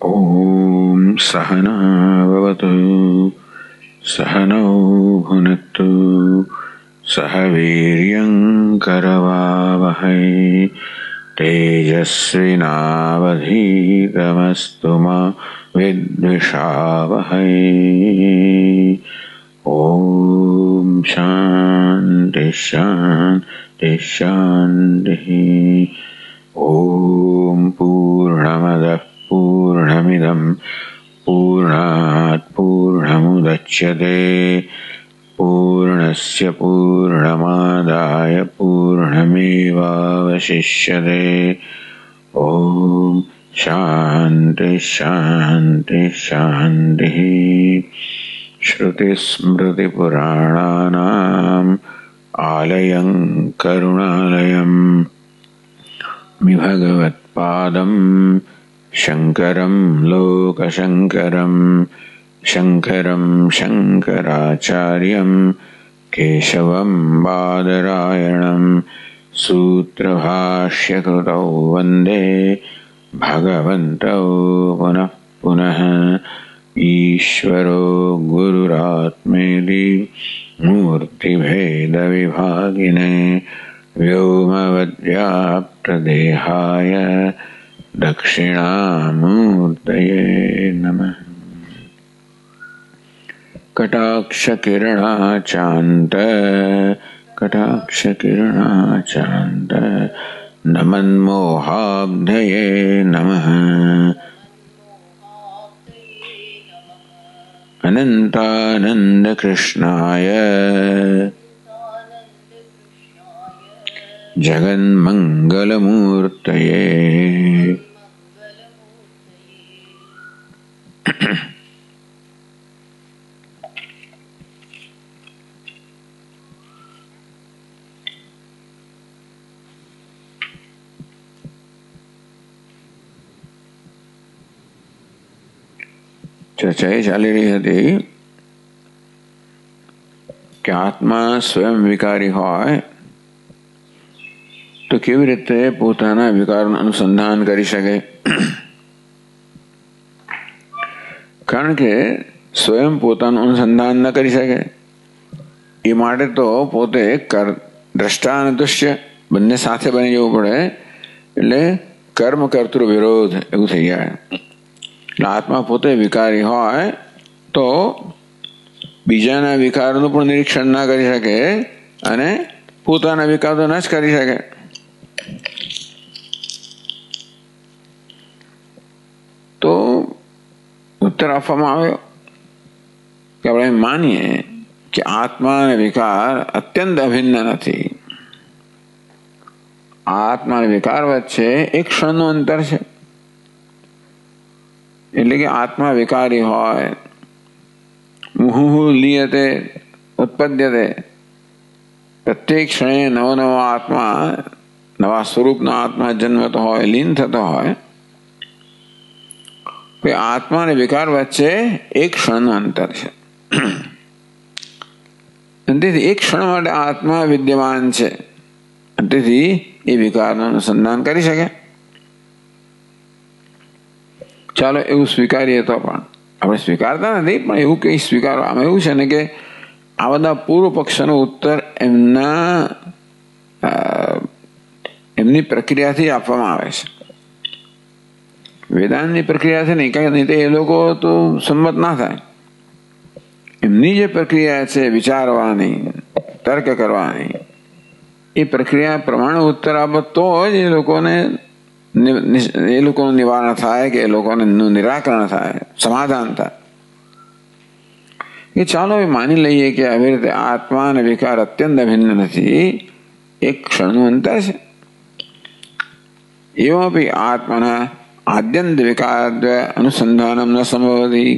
ॐ सहना भवतु सहनौ भुनक्तु सह वीर्यं करवावहै तेजस्विनावधीतमस्तु मा विद्विषावहै। ॐ शान्ति शान्ति शान्तिः। ॐ पूर्णमदः पूर्णमिदं पूर्णात् पूर्णमुदच्यते पूर्णस्य पूर्णमादाय पूर्णमेवावशिष्यते। ॐ शान्ति शान्ति शान्तिः। श्रुतिस्मृतिपुराणानाम् आलयं करुणालयं भगवत्पादं शङ्करं लोकशङ्करं शङ्करं शङ्कराचार्यं केशवं बादरायणं सूत्रभाष्यकृतौ वन्दे भगवन्तौ पुनः पुनः। ईश्वरो गुरुरात्मेति मूर्तिभेदविभागिने व्योमवद्व्याप्तदेहाय दक्षिणामूर्तये नमः। कटाक्षकिरणाचान्त नमन्मोहाब्धये नमः। अनन्तानन्दकृष्णाय जगन्मङ्गलमूर्तये चर्चा ચાલી રહી હતી કે આત્મા સ્વયં વિકારી હોય તો કેવી રીતે પોતાના વિકારનું અનુસંધાન કરી શકે? કારણ કે સ્વયં પોતાનું અનુસંધાન ન કરી શકે એ માટે તો પોતે દ્રષ્ટા અને દૃશ્ય બંને સાથે બની જવું પડે, એટલે કર્મ કર્તૃ વિરોધ એવું થઈ જાય. આત્મા પોતે વિકારી હોય તો બીજાના વિકારનું પણ નિરીક્ષણ ના કરી શકે અને પોતાના વિકાર તો ન જ કરી શકે. તો ઉત્તર આપવામાં આવ્યો કે આપણે માનીએ કે આત્મા અને વિકાર અત્યંત અભિન્ન નથી. આત્મા અને વિકાર વચ્ચે એક ક્ષણનું અંતર છે. એટલે કે આત્મા વિકારી હોય, મુહુઃ લીયતે ઉત્પદ્યતે, પ્રત્યેક ક્ષણે નવો નવો આત્મા નવા સ્વરૂપનો આત્મા જન્મતો હોય, લીન થતો હોય. આત્મા અને વિકાર વચ્ચે એક ક્ષણનું અંતર છે. તેથી એક ક્ષણ માટે આત્મા વિદ્યમાન છે, તેથી એ વિકારનું અનુસંધાન કરી શકે. ચાલો એવું સ્વીકારીએ તો પણ આપણે સ્વીકારતા નથી, પણ એવું કંઈ સ્વીકારો. આમાં એવું છે ને કે આ બધા પૂર્વ પક્ષનો ઉત્તર એમની પ્રક્રિયાથી આપવામાં આવે છે. વેદાંતની પ્રક્રિયા છે ને, નહીં તો એ લોકો તો સંમત ના થાય. એમની જે પ્રક્રિયા છે વિચારવાની, તર્ક કરવાની, એ પ્રક્રિયા પ્રમાણે ઉત્તર આપો તો જ એ લોકોનું નિવારણ થાય, કે એ લોકોને નિરાકરણ થાય, સમાધાન થાય. કે ચાલો એ માની લઈએ કે આવી રીતે આત્મા અને વિકાર અત્યંત અભિન્ન નથી, એક ક્ષણનું અંતર છે. એવાપી આત્માના આદ્યંત વિકાર અનુસંધાનમ ન સંભવતી.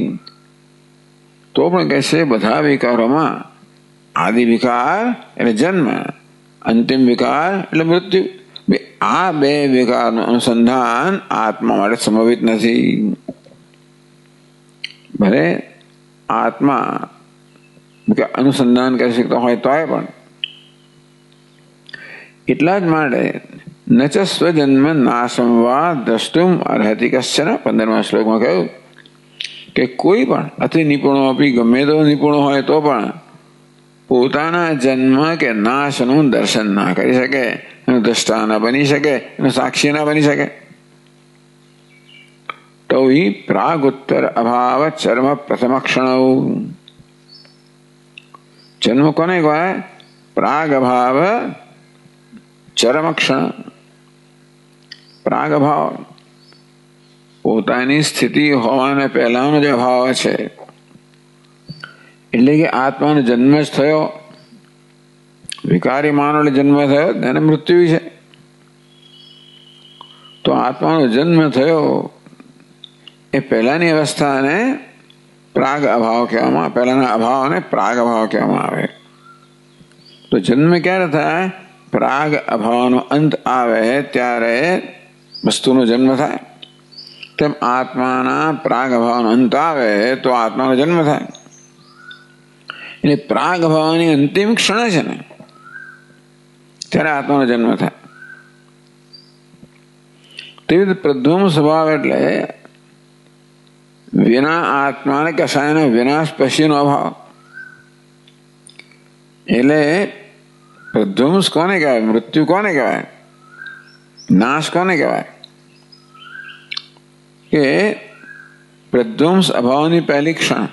તો પણ કહેશે બધા વિકારોમાં આદિ વિકાર એટલે જન્મ, અંતિમ વિકાર એટલે મૃત્યુ, આ બે વિકારનું અનુસંધાન આત્મા માટે સંભવિત નથી. ભલે આત્મા અનુસંધાન કરી શકતો હોય તોય પણ એટલા જ માટે न च स्वजन्म नाशम वा દ્રષ્ટુમ અર્હતિ કશ્ચન 15મા શ્લોકમાં કહ્યું કે કોઈ પણ અતિ નિપુણો આપી ગમે તો નિપુણ હોય તો પણ પોતાના જન્મ કે નાશનું દર્શન ના કરી શકે, એનું દ્રષ્ટા ના બની શકે, એનું સાક્ષી ના બની શકે. તો પ્રાગુત્તર અભાવ ચર્મ પ્રથમ ક્ષણ. જન્મ કોને કહેવાય? પ્રાગ અભાવ ચરમ ક્ષણ. પ્રાગ અભાવ પોતાની સ્થિતિ હોવાને પહેલાનો જે અભાવ છે, એટલે કે આત્માનો જન્મ જ થયો, વિકારી માનવ જન્મ થયો એને મૃત્યુ છે. તો આત્માનો જન્મ થયો એ પહેલાની અવસ્થાને પ્રાગ અભાવ કહેવામાં, પહેલાના અભાવને પ્રાગ અભાવ કહેવામાં આવે. તો જન્મ ક્યારે થાય? પ્રાગ અભાવનો અંત આવે ત્યારે વસ્તુનો જન્મ થાય. તેમ આત્માના પ્રાગ અભાવનો અંત આવે તો આત્માનો જન્મ થાય. એટલે પ્રાગ અભાવની અંતિમ ક્ષણ છે ને ત્યારે આત્માનો જન્મ થાય. તેવી રીતે પ્રધ્વમ સ્વભાવ એટલે વિના આત્માને કશાયનો વિનાશ પછીનો અભાવ. એટલે પ્રધ્વંસ કોને કહેવાય? મૃત્યુ કોને કહેવાય? નાશ કોને કહેવાય? કે પ્રધ્વંસ અભાવની પહેલી ક્ષણ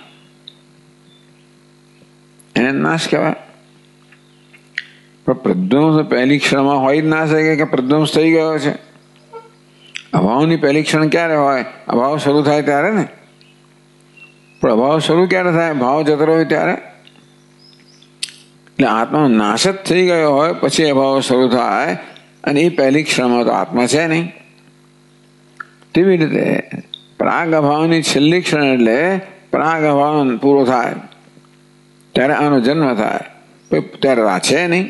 એને નાશ કહેવાય. પણ પ્રધ્વંસ પહેલી ક્ષણમાં હોય જ ના શકે કે પ્રધ્વંસ થઈ ગયો છે. અભાવની પહેલી ક્ષણ ક્યારે હોય? અભાવ શરૂ થાય ત્યારે ને. પણ અભાવ શરૂ ક્યારે થાય? ભાવ જતો હોય ત્યારે. એટલે આત્માનો નાશ જ થઈ ગયો હોય પછી અભાવ શરૂ થાય, અને એ પહેલી ક્ષણમાં તો આત્મા છે નહીં. તેવી રીતે પ્રાગ અભાવની છેલ્લી ક્ષણ એટલે પ્રાગ અભાવ પૂરો થાય ત્યારે આનો જન્મ થાય, ત્યારે આ છે નહીં.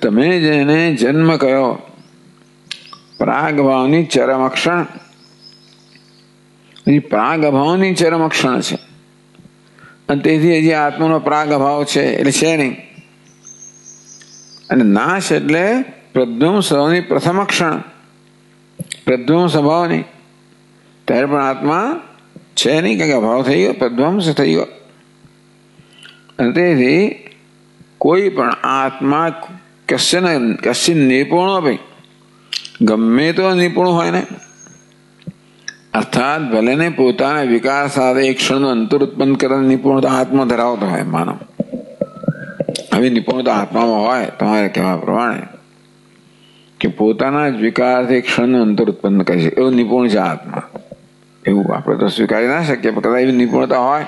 તમે જેને જન્મ કયો પ્રાગ ભાવની ચરમ ક્ષણ, પ્રાગ અભાવની ચરમ ક્ષણ છે, અને તેથી હજી આત્માનો પ્રાગ અભાવ છે એટલે છે નહીં. અને નાશ એટલે પ્રધ્વંસની પ્રથમ ક્ષણ, પ્રધ્વંસ અભાવ નહીં, ત્યારે પણ આત્મા છે નહીં, કારણ કે અભાવ થઈ ગયો, પ્રધ્વંસ થઈ ગયો. અને તેથી કોઈ પણ આત્મા કશ્ય નિપુણો ભાઈ ગમે તો નિપુણ હોય ને, અર્થાત ભલે ને પોતાના વિકાસ સાથે એક ક્ષણનું અંતર ઉત્પન્ન કરવાની નિપુણતા આત્મા ધરાવતો હોય માનવ, આવી નિપુણતા આત્મામાં હોય તમારે કહેવા પ્રમાણે કે પોતાના જ વિકારથી એક ક્ષણનું અંતર ઉત્પન્ન કરી શકે એવું નિપુણ છે આત્મા. એવું આપણે તો સ્વીકારી ના શકીએ, પણ કદાચ એવી નિપુણતા હોય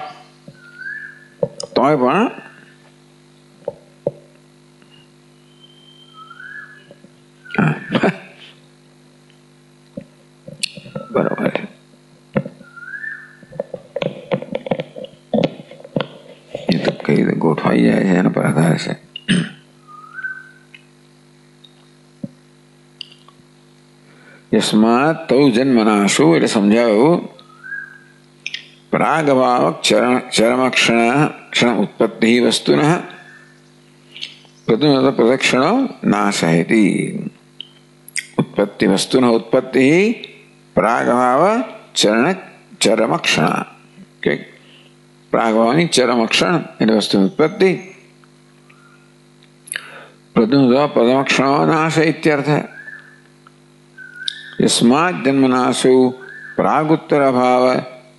તોય પણ બરોબર છે. એ તો કઈ રીતે ગોઠવાઈ જાય છે એના પર આધાર છે. યસ્માત તૌ જન્મનાશુ એટલે સમજાયું પ્રાગ ભાવ ચરમ ક્ષણ ઉત્પત્તિ વસ્તુન પ્રદક્ષિણો નાશયતિ. ઉત્પત્તિ વસ્તુન ઉત્પત્તિ પ્રાગભાવ ચરમ ક્ષણ, કે પ્રાગભાવની ચરમ ક્ષણ એટલે વસ્તુની ઉત્પત્તિ, પ્રથમ ક્ષણો નાશ ઇત્યર્થ. યસ્માત જન્મનાશુ પ્રાગુત્તર અભાવ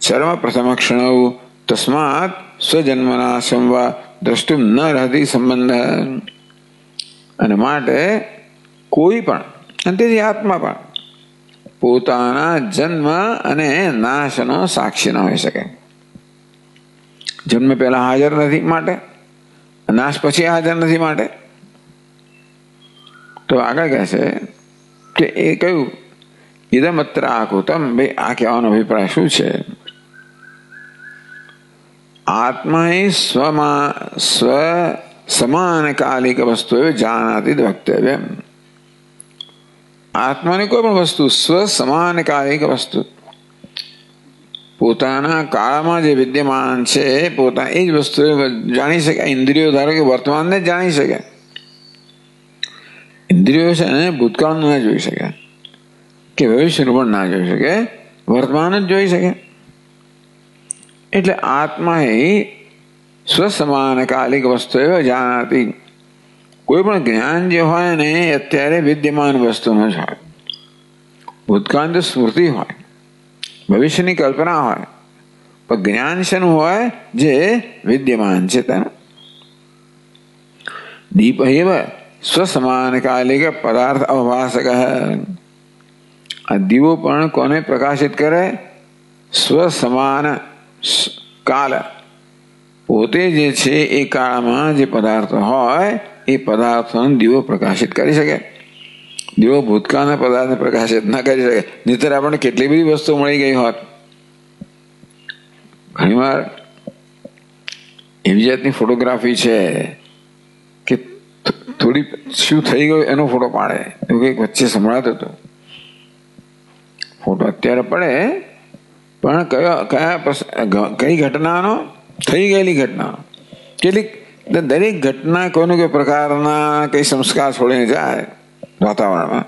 ચરમ પ્રથમ ક્ષણ તસ્માત સ્વજન્મનાશમ વા દ્રષ્ટુમ ન રહતી સંબંધ. અને માટે કોઈ પણ, અને તેથી આત્મા પણ પોતાના જન્મ અને નાશનો સાક્ષી ન હોઈ શકે. જન્મ પહેલા હાજર નથી માટે, નાશ પછી હાજર નથી માટે. તો આગળ કહે છે કે એ કયું ઇદમ અત્ર આકૃતમ, ભાઈ આ કહેવાનો અભિપ્રાય શું છે? આત્મા એ સ્વ સમાન કાલિક વસ્તુ જાનાતી વક્તવ્ય. આત્માની કોઈ પણ વસ્તુ સ્વ સમાન કાલિક વસ્તુ પોતાના કાળમાં જે વિદ્યમાન છે પોતા એ જ વસ્તુ જાણી શકે. ઇન્દ્રિયો ધારો કે વર્તમાનને જ જાણી શકે, ઇન્દ્રિયો છે ને ભૂતકાળનું ના જોઈ શકે કે ભવિષ્યનું પણ ના જોઈ શકે, વર્તમાન જ જોઈ શકે. એટલે આત્મા એ સ્વસમાન કાલિક વસ્તુ એવા જાણતી. કોઈ પણ જ્ઞાન જે હોય ને એ અત્યારે વિદ્યમાન વસ્તુનું જ હોય. ભૂતકાળની સ્મૃતિ હોય, ભવિષ્યની કલ્પના હોય, પણ જ્ઞાન શેનું હોય? જે વિદ્યમાન છે તેનું. દીપ એવ સ્વસમાન કાલિક પદાર્થ અવભાસક. આ દીવો પણ કોને પ્રકાશિત કરે? સ્વસમાન કાલ, પોતે જે છે એ કાળમાં જે પદાર્થ હોય એ પદાર્થોનો દીવો પ્રકાશિત કરી શકે. દીવો ભૂતકાળના પદાર્થને પ્રકાશિત ના કરી શકે. નહીંતર આપણને કેટલી બધી વસ્તુ મળી ગઈ હોત. ઘણીવાર એવી જાતની ફોટોગ્રાફી છે કે થોડી શું થઈ ગયું એનો ફોટો પાડે. એવું કંઈક વચ્ચે સંભળાતું હતું. ફોટો અત્યારે પડે પણ કઈ ઘટનાનો? થઈ ગયેલી ઘટના. કેટલીક દરેક ઘટના કોઈને કોઈ પ્રકારના કઈ સંસ્કાર છોડીને જાય વાતાવરણમાં.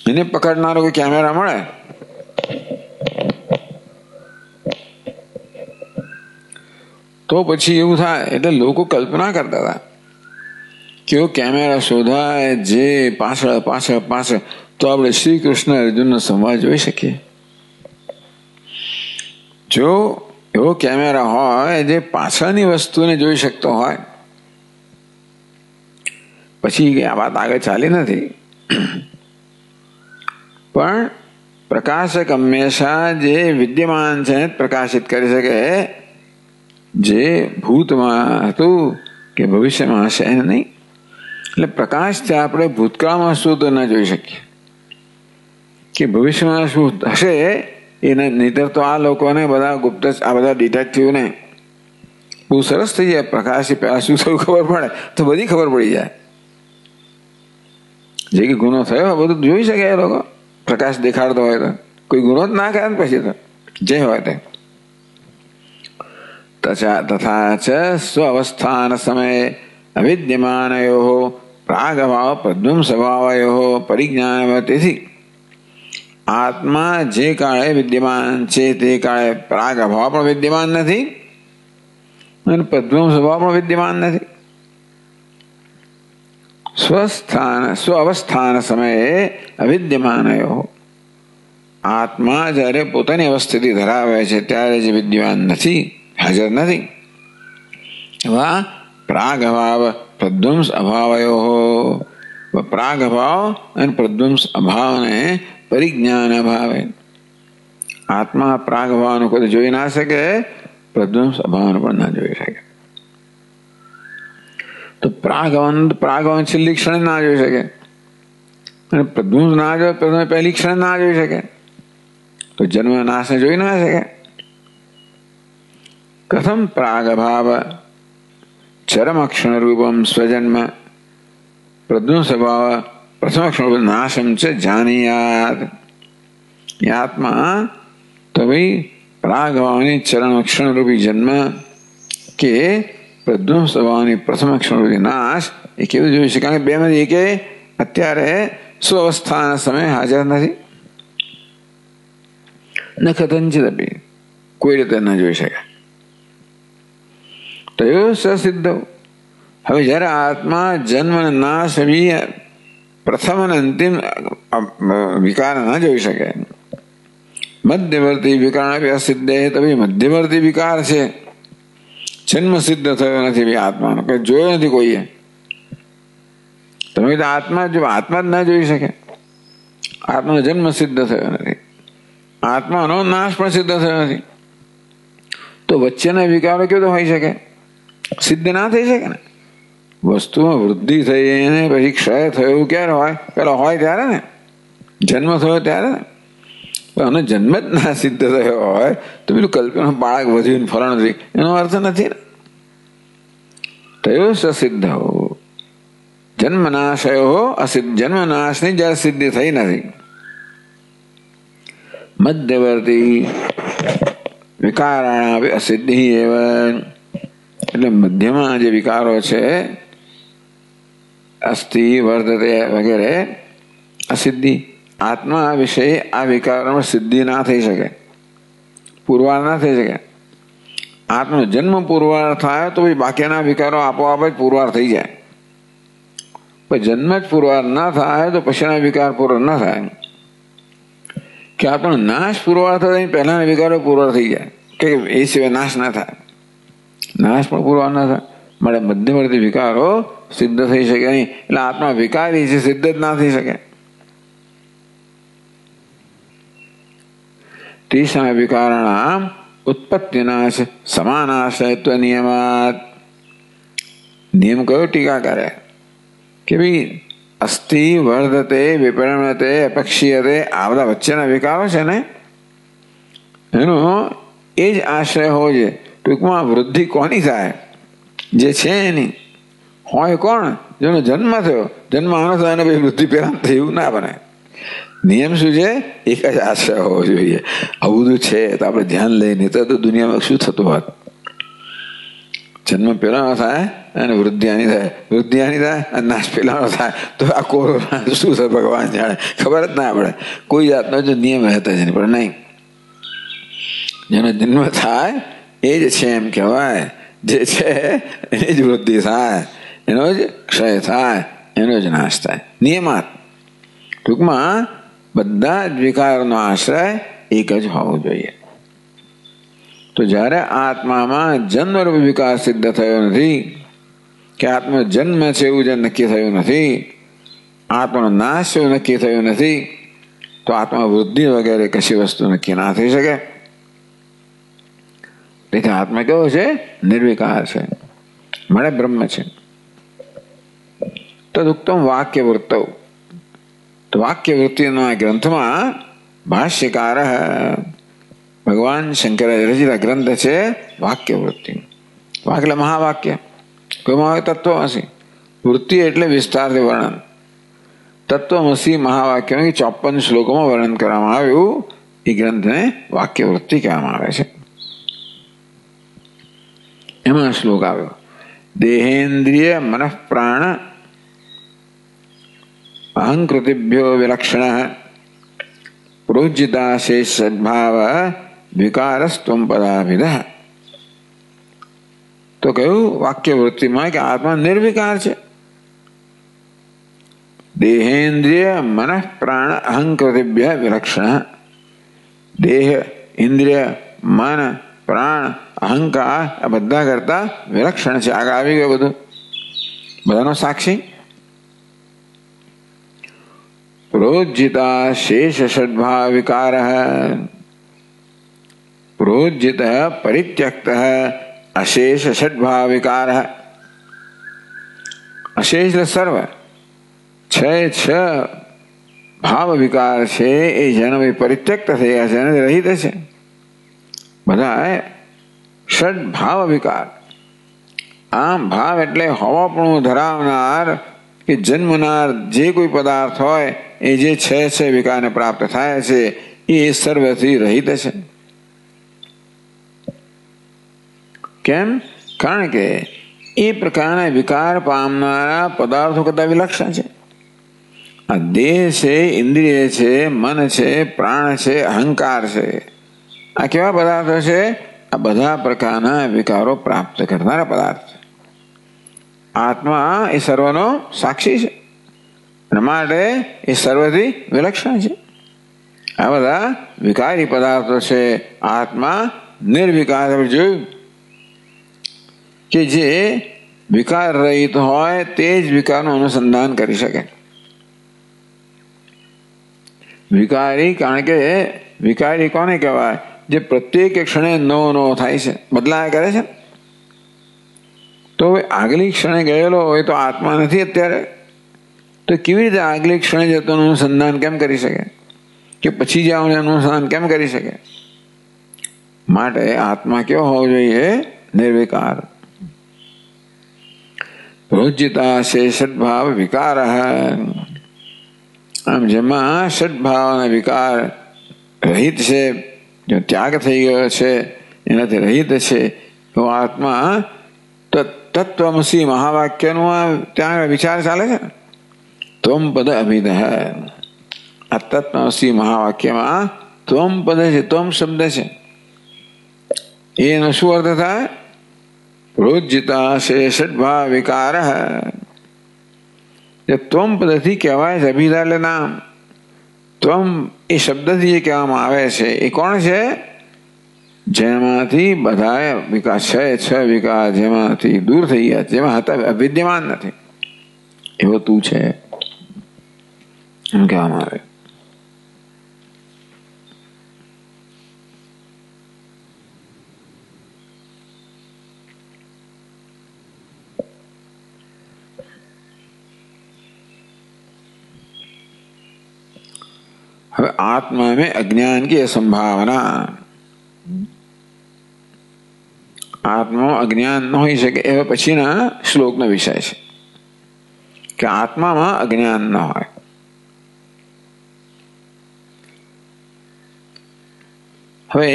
એને પકડનારો કોઈ કેમેરા મળે તો પછી એવું થાય. એટલે લોકો કલ્પના કરતા હતા કે કેમેરા શોધાય જે પાછળ પાછળ પાછળ તો આપણે શ્રી કૃષ્ણ અર્જુનનો સંવાદ જોઈ શકીએ. જો એવો કેમેરા હોય જે પાછળની વસ્તુને જોઈ શકતો હોય, પછી આ વાત આગળ ચાલી નથી. પણ પ્રકાશક હંમેશા જે વિદ્યમાન છે પ્રકાશિત કરી શકે. જે ભૂતમાં હતું કે ભવિષ્યમાં હશે એને નહીં. એટલે પ્રકાશથી આપણે ભૂતકાળમાં શું તો ન જોઈ શકીએ કે ભવિષ્યમાં શું હશે એને. નહીતર તો આ લોકોને બધા ગુપ્ત આ બધા ડિટેક્ટિવને બહુ સરસ થઈ જાય. પ્રકાશથી પહેલા શું થયું ખબર પડે તો બધી ખબર પડી જાય. જે કે ગુનો થયો બધું જોઈ શકે એ લોકો. પ્રકાશ દેખાડતો હોય તો કોઈ ગુનો જ ના કરે પછી તો જે હોય તે. તથા ચ સ્વઅવસ્થાન સમયે અવિદ્યમાનયો પ્રાગભાવ પ્રદ્યુમ્સભાવયો પરિજ્ઞાન. તેથી આત્મા જે કાળે વિદ્યમાન છે તે કાળે પ્રાગ અભાવ પણ વિદ્યમાન નથી અને પ્રદ્યુમ્ન સ્વભાવ પણ વિદ્યમાન નથી. સ્વઅવસ્થાન સમયે અવિદ્યમાનયો, આત્મા જ્યારે પોતાની અવસ્થિતિ ધરાવે છે ત્યારે જે વિદ્યમાન નથી, હાજર નથી, એવા પ્રાગ અભાવ પ્રદ્યુમ્સ અભાવયો. પ્રાગ અભાવ અને પ્રદ્યુમ્સ અભાવને પરિજ્ઞાન અભાવે. આત્મા પ્રાગ અભાવનું કોઈ જોઈ ના શકે, પ્રદ્યુમ્સ અભાવનું પણ ના જોઈ શકે. તો પ્રાગવન છેલ્લી ક્ષણ ના જોઈ શકે અને પ્રદ્યુમ્સ ના જોઈ પહેલી ક્ષણ ના જોઈ શકે. તો જન્મ નાશને જોઈ ના શકે. કથમ પ્રાગ અભાવ ચરમક્ષણ રૂપમ સ્વજન્મ પ્રદ્યુમ્ન સ્વભાવ પ્રથમક્ષણ નાશમ છે જાનીયાત. આત્મા તો ભાઈ પ્રાગ અભાવની ચરમક્ષણ રૂપી જન્મ કે પ્રદ્યુમ્ન સ્વભાવની પ્રથમ ક્ષણ નાશ એ કેવું જોઈ શકે? કારણ કે બેમાંથી એકે અત્યારે સ્વઅવસ્થાના સમયે હાજર નથી. ન કથંચિત અપી, કોઈ રીતે ન જોઈ શકે. તો એવું સસિદ્ધ. હવે જયારે આત્મા જન્મ નાશ પ્રથમ અને અંતિમ વિકાર ના જોઈ શકે, મધ્યવર્તી વિકાર અસિદ્ધ, તો મધ્યવર્તી વિકાર છે. જન્મ સિદ્ધ થયો નથી આત્માનો, કઈ જોયો નથી કોઈએ. તમે તો આત્મા જ ના જોઈ શકે. આત્માનો જન્મ સિદ્ધ થયો નથી, આત્માનો નાશ પણ સિદ્ધ થયો નથી. તો વચ્ચેના વિકારો કેવો હોઈ શકે? સિદ્ધ ના થઈ શકે ને. વસ્તુમાં વૃદ્ધિ થઈ અને પછી ક્ષય થયો ક્યારે હોય? પેલા હોય ત્યારે ને, જન્મ થયો ત્યારે ને. અને જન્મ જ ના સિદ્ધ થયો હોય તો પેલું કલ્પના બાળક વધ્યું ફરણ થઈ એનો અર્થ નથી ને. તયો સસિદ્ધ જન્મ નાશયો અસિદ્ધ. જન્મ નાશની જયારે સિદ્ધિ થઈ નથી. મધ્યવર્તી વિકારાણા અસિદ્ધિ એવ, એટલે મધ્યમાં જે વિકારો છે અસ્થિ વર્ધતે વગેરે અસિદ્ધિ. આત્મા વિશે આ વિકારોમાં સિદ્ધિ ના થઈ શકે, પુરવાર ના થઈ શકે. આત્મનો જન્મ પુરવાર થાય તો બાકીના વિકારો આપોઆપ જ પુરવાર થઈ જાય. પણ જન્મ જ પુરવાર ના થાય તો પછીના વિકાર પુરવાર ના થાય. કે આપણો નાશ પુરવાર થાય પહેલાના વિકારો પુરવાર થઈ જાય, કે એ સિવાય નાશ ના થાય. નાશ પણ પુરવાર ના થાય, મળે મધ્યવર્તી વિકારો સિદ્ધ થઈ શકે નહીં. એટલે આત્મા વિકારી છે, સિદ્ધ જ ના થઈ શકે. તેષાં વિકારાણામ ઉત્પત્તિનાશ સમાનાશ્રયત્વ નિયમાત. નિયમ કયો ટીકા કરે કે ભાઈ અસ્થિ વર્ધતે વિપરિણમતે અપક્ષીયતે આ બધા વચ્ચેના વિકારો છે ને એનો એ જ આશ્રય હોવો જોઈએ. ટૂંકમાં વૃદ્ધિ કોની થાય? જે છે એની. હોય કોણ? જેનો જન્મ થયો. જન્મ આનો થાય ને ભાઈ વૃદ્ધિ પેલા થયું ના બને. નિયમ શું છે? એક જ આશ્રય હોવો જોઈએ. આવું બધું છે તો આપણે ધ્યાન લઈને તો દુનિયામાં શું થતું હોત. જન્મ પેલાનો થાય અને વૃદ્ધિ આની થાય, વૃદ્ધિ આની થાય અને નાશ પેલાનો થાય તો આ કોરોના શું થાય ભગવાન જાણે, ખબર જ ના પડે. કોઈ જાતનો જો નિયમ રહેતા જ નહીં. પણ નહીં, જેનો જન્મ થાય એ જ છે એમ કહેવાય. જે છે એની જ વૃદ્ધિ થાય, એનો જ ક્ષય થાય, એનો જ નાશ થાય. નિયમાત. ટૂંકમાં બધા જ વિકારનો આશ્રય એક જ હોવો જોઈએ. તો જ્યારે આત્મામાં જન્મરૂપ વિકાર સિદ્ધ થયો નથી, કે આત્મા જન્મ છે એવું જે નક્કી થયું નથી, આત્માનો નાશ એવું નક્કી થયું નથી, તો આત્મા વૃદ્ધિ વગેરે કશી વસ્તુ નક્કી ના થઈ શકે. તેથી આત્મા કેવો છે? નિર્વિકાર છે, મળે બ્રહ્મ છે. તદુક્તમ વાક્ય વૃત્તૌ. તો વાક્ય વૃત્તિના ગ્રંથમાં ભાષ્યકાર ભગવાન શંકરે રચિત ગ્રંથ છે વાક્ય વૃત્તિ. વાક્ય એટલે મહાવાક્ય. કોઈમાં આવે તત્વમસી. વૃત્તિ એટલે વિસ્તારથી વર્ણન. તત્વમસી મહાવાક્ય 54 શ્લોકોમાં વર્ણન કરવામાં આવ્યું. એ ગ્રંથને વાક્ય વૃત્તિ કહેવામાં આવે છે. એમાં શ્લોક આવ્યો દેહેન્દ્રિય મનઃ પ્રાણ અહંકૃતિભ્યો વિલક્ષણ પ્રોજ્જિતાશેષ સદ્ભાવ વિકારસ્ત્વમ પદાવિદ. તો કહ્યું વાક્ય વૃત્તિમાં કે આત્મા નિર્વિકાર છે. દેહેન્દ્રિય મનઃ પ્રાણ અહંકૃતિભ્ય વિલક્ષણ. દેહ, ઇન્દ્રિય, મન, પ્રાણ, અહંકાર આ બધા કરતા વિલક્ષણ છે. આગળ આવી ગયું બધું, બધાનો સાક્ષી. પ્રોજ્જિતા શેષ ષડભાવ વિકાર. પ્રોજ્જિત પરિત્યક્ત અશેષ ષડભાવ વિકાર. અશેષ સર્વ છ ભાવ વિકાર છે એ જેનો પરિત્યક્ત થયા છે એને રહિત છે. બધા ષડ ભાવ વિકાર. આમ ભાવ એટલે હોવાપણું ધરાવનાર કે જન્મનાર જે કોઈ પદાર્થ હોય એ જે છે વિકારને પ્રાપ્ત થાય છે એ સર્વથી રહિત છે. કેમ? કારણ કે એ પ્રકારના વિકાર પામનારા પદાર્થો કરતા વિલક્ષણ છે. આ દેહ છે, ઇન્દ્રિય છે, મન છે, પ્રાણ છે, અહંકાર છે, આ કેવા પદાર્થો છે? આ બધા પ્રકારના વિકારો પ્રાપ્ત કરનારા પદાર્થ. આત્મા એ સર્વનો સાક્ષી છે માટે એ સર્વથી વિલક્ષણ છે. આ બધા વિકારી પદાર્થો છે. આત્મા નિર્વિકાર જોયું કે જે વિકાર રહિત હોય તે જ વિકારનું અનુસંધાન કરી શકે. વિકારી, કારણ કે વિકારી કોને કહેવાય? જે પ્રત્યેક ક્ષણે નવો થાય છે, બદલાયા કરે છે. તો આગલી ક્ષણે ગયેલો હોય તો આત્મા નથી અત્યારે, તો કેવી રીતે આગલી ક્ષણે જતોનું અનુસંધાન કેમ કરી શકે? કે પછી જવાનું અનુસંધાન કેમ કરી શકે? માટે આત્મા કેવો હોવો જોઈએ? નિર્વિકાર. પ્રોજ્જિતા છે સદભાવ વિકાર. આમ જેમાં સદભાવના વિકાર રહિત છે, જો ત્યાગ થઈ ગયો છે, એનાથી રહિત છે, તો આત્મા તત્વમસી મહાવાક્યનું ત્યાં વિચાર ચાલે છે. ત્વમ પદ અભિધઃ. આ તત્વમસી મહાવાક્યમાં ત્વમ પદ છે, ત્વમ શબ્દ છે. એનો શું અર્થ થાય? પ્રોજ્યતા શેષડ્ભા વિકાર. ત્વમ પદથી કહેવાય છે અભિધા એટલે નામ. ત્વમ એ શબ્દથી જે કહેવામાં આવે છે એ કોણ છે? જેમાંથી બધા વિકાર છ વિકાર જેમાંથી દૂર થઈ ગયા, જેમાં હતા વિદ્યમાન નથી, એવો તું છે એમ કહેવામાં આવે. હવે આત્મા में अज्ञान की संभावना, આત્મામાં અજ્ઞાન ન હોઈ શકે એવા પછીના શ્લોકનો વિષય છે કે આત્મામાં અજ્ઞાન ન હોય. હવે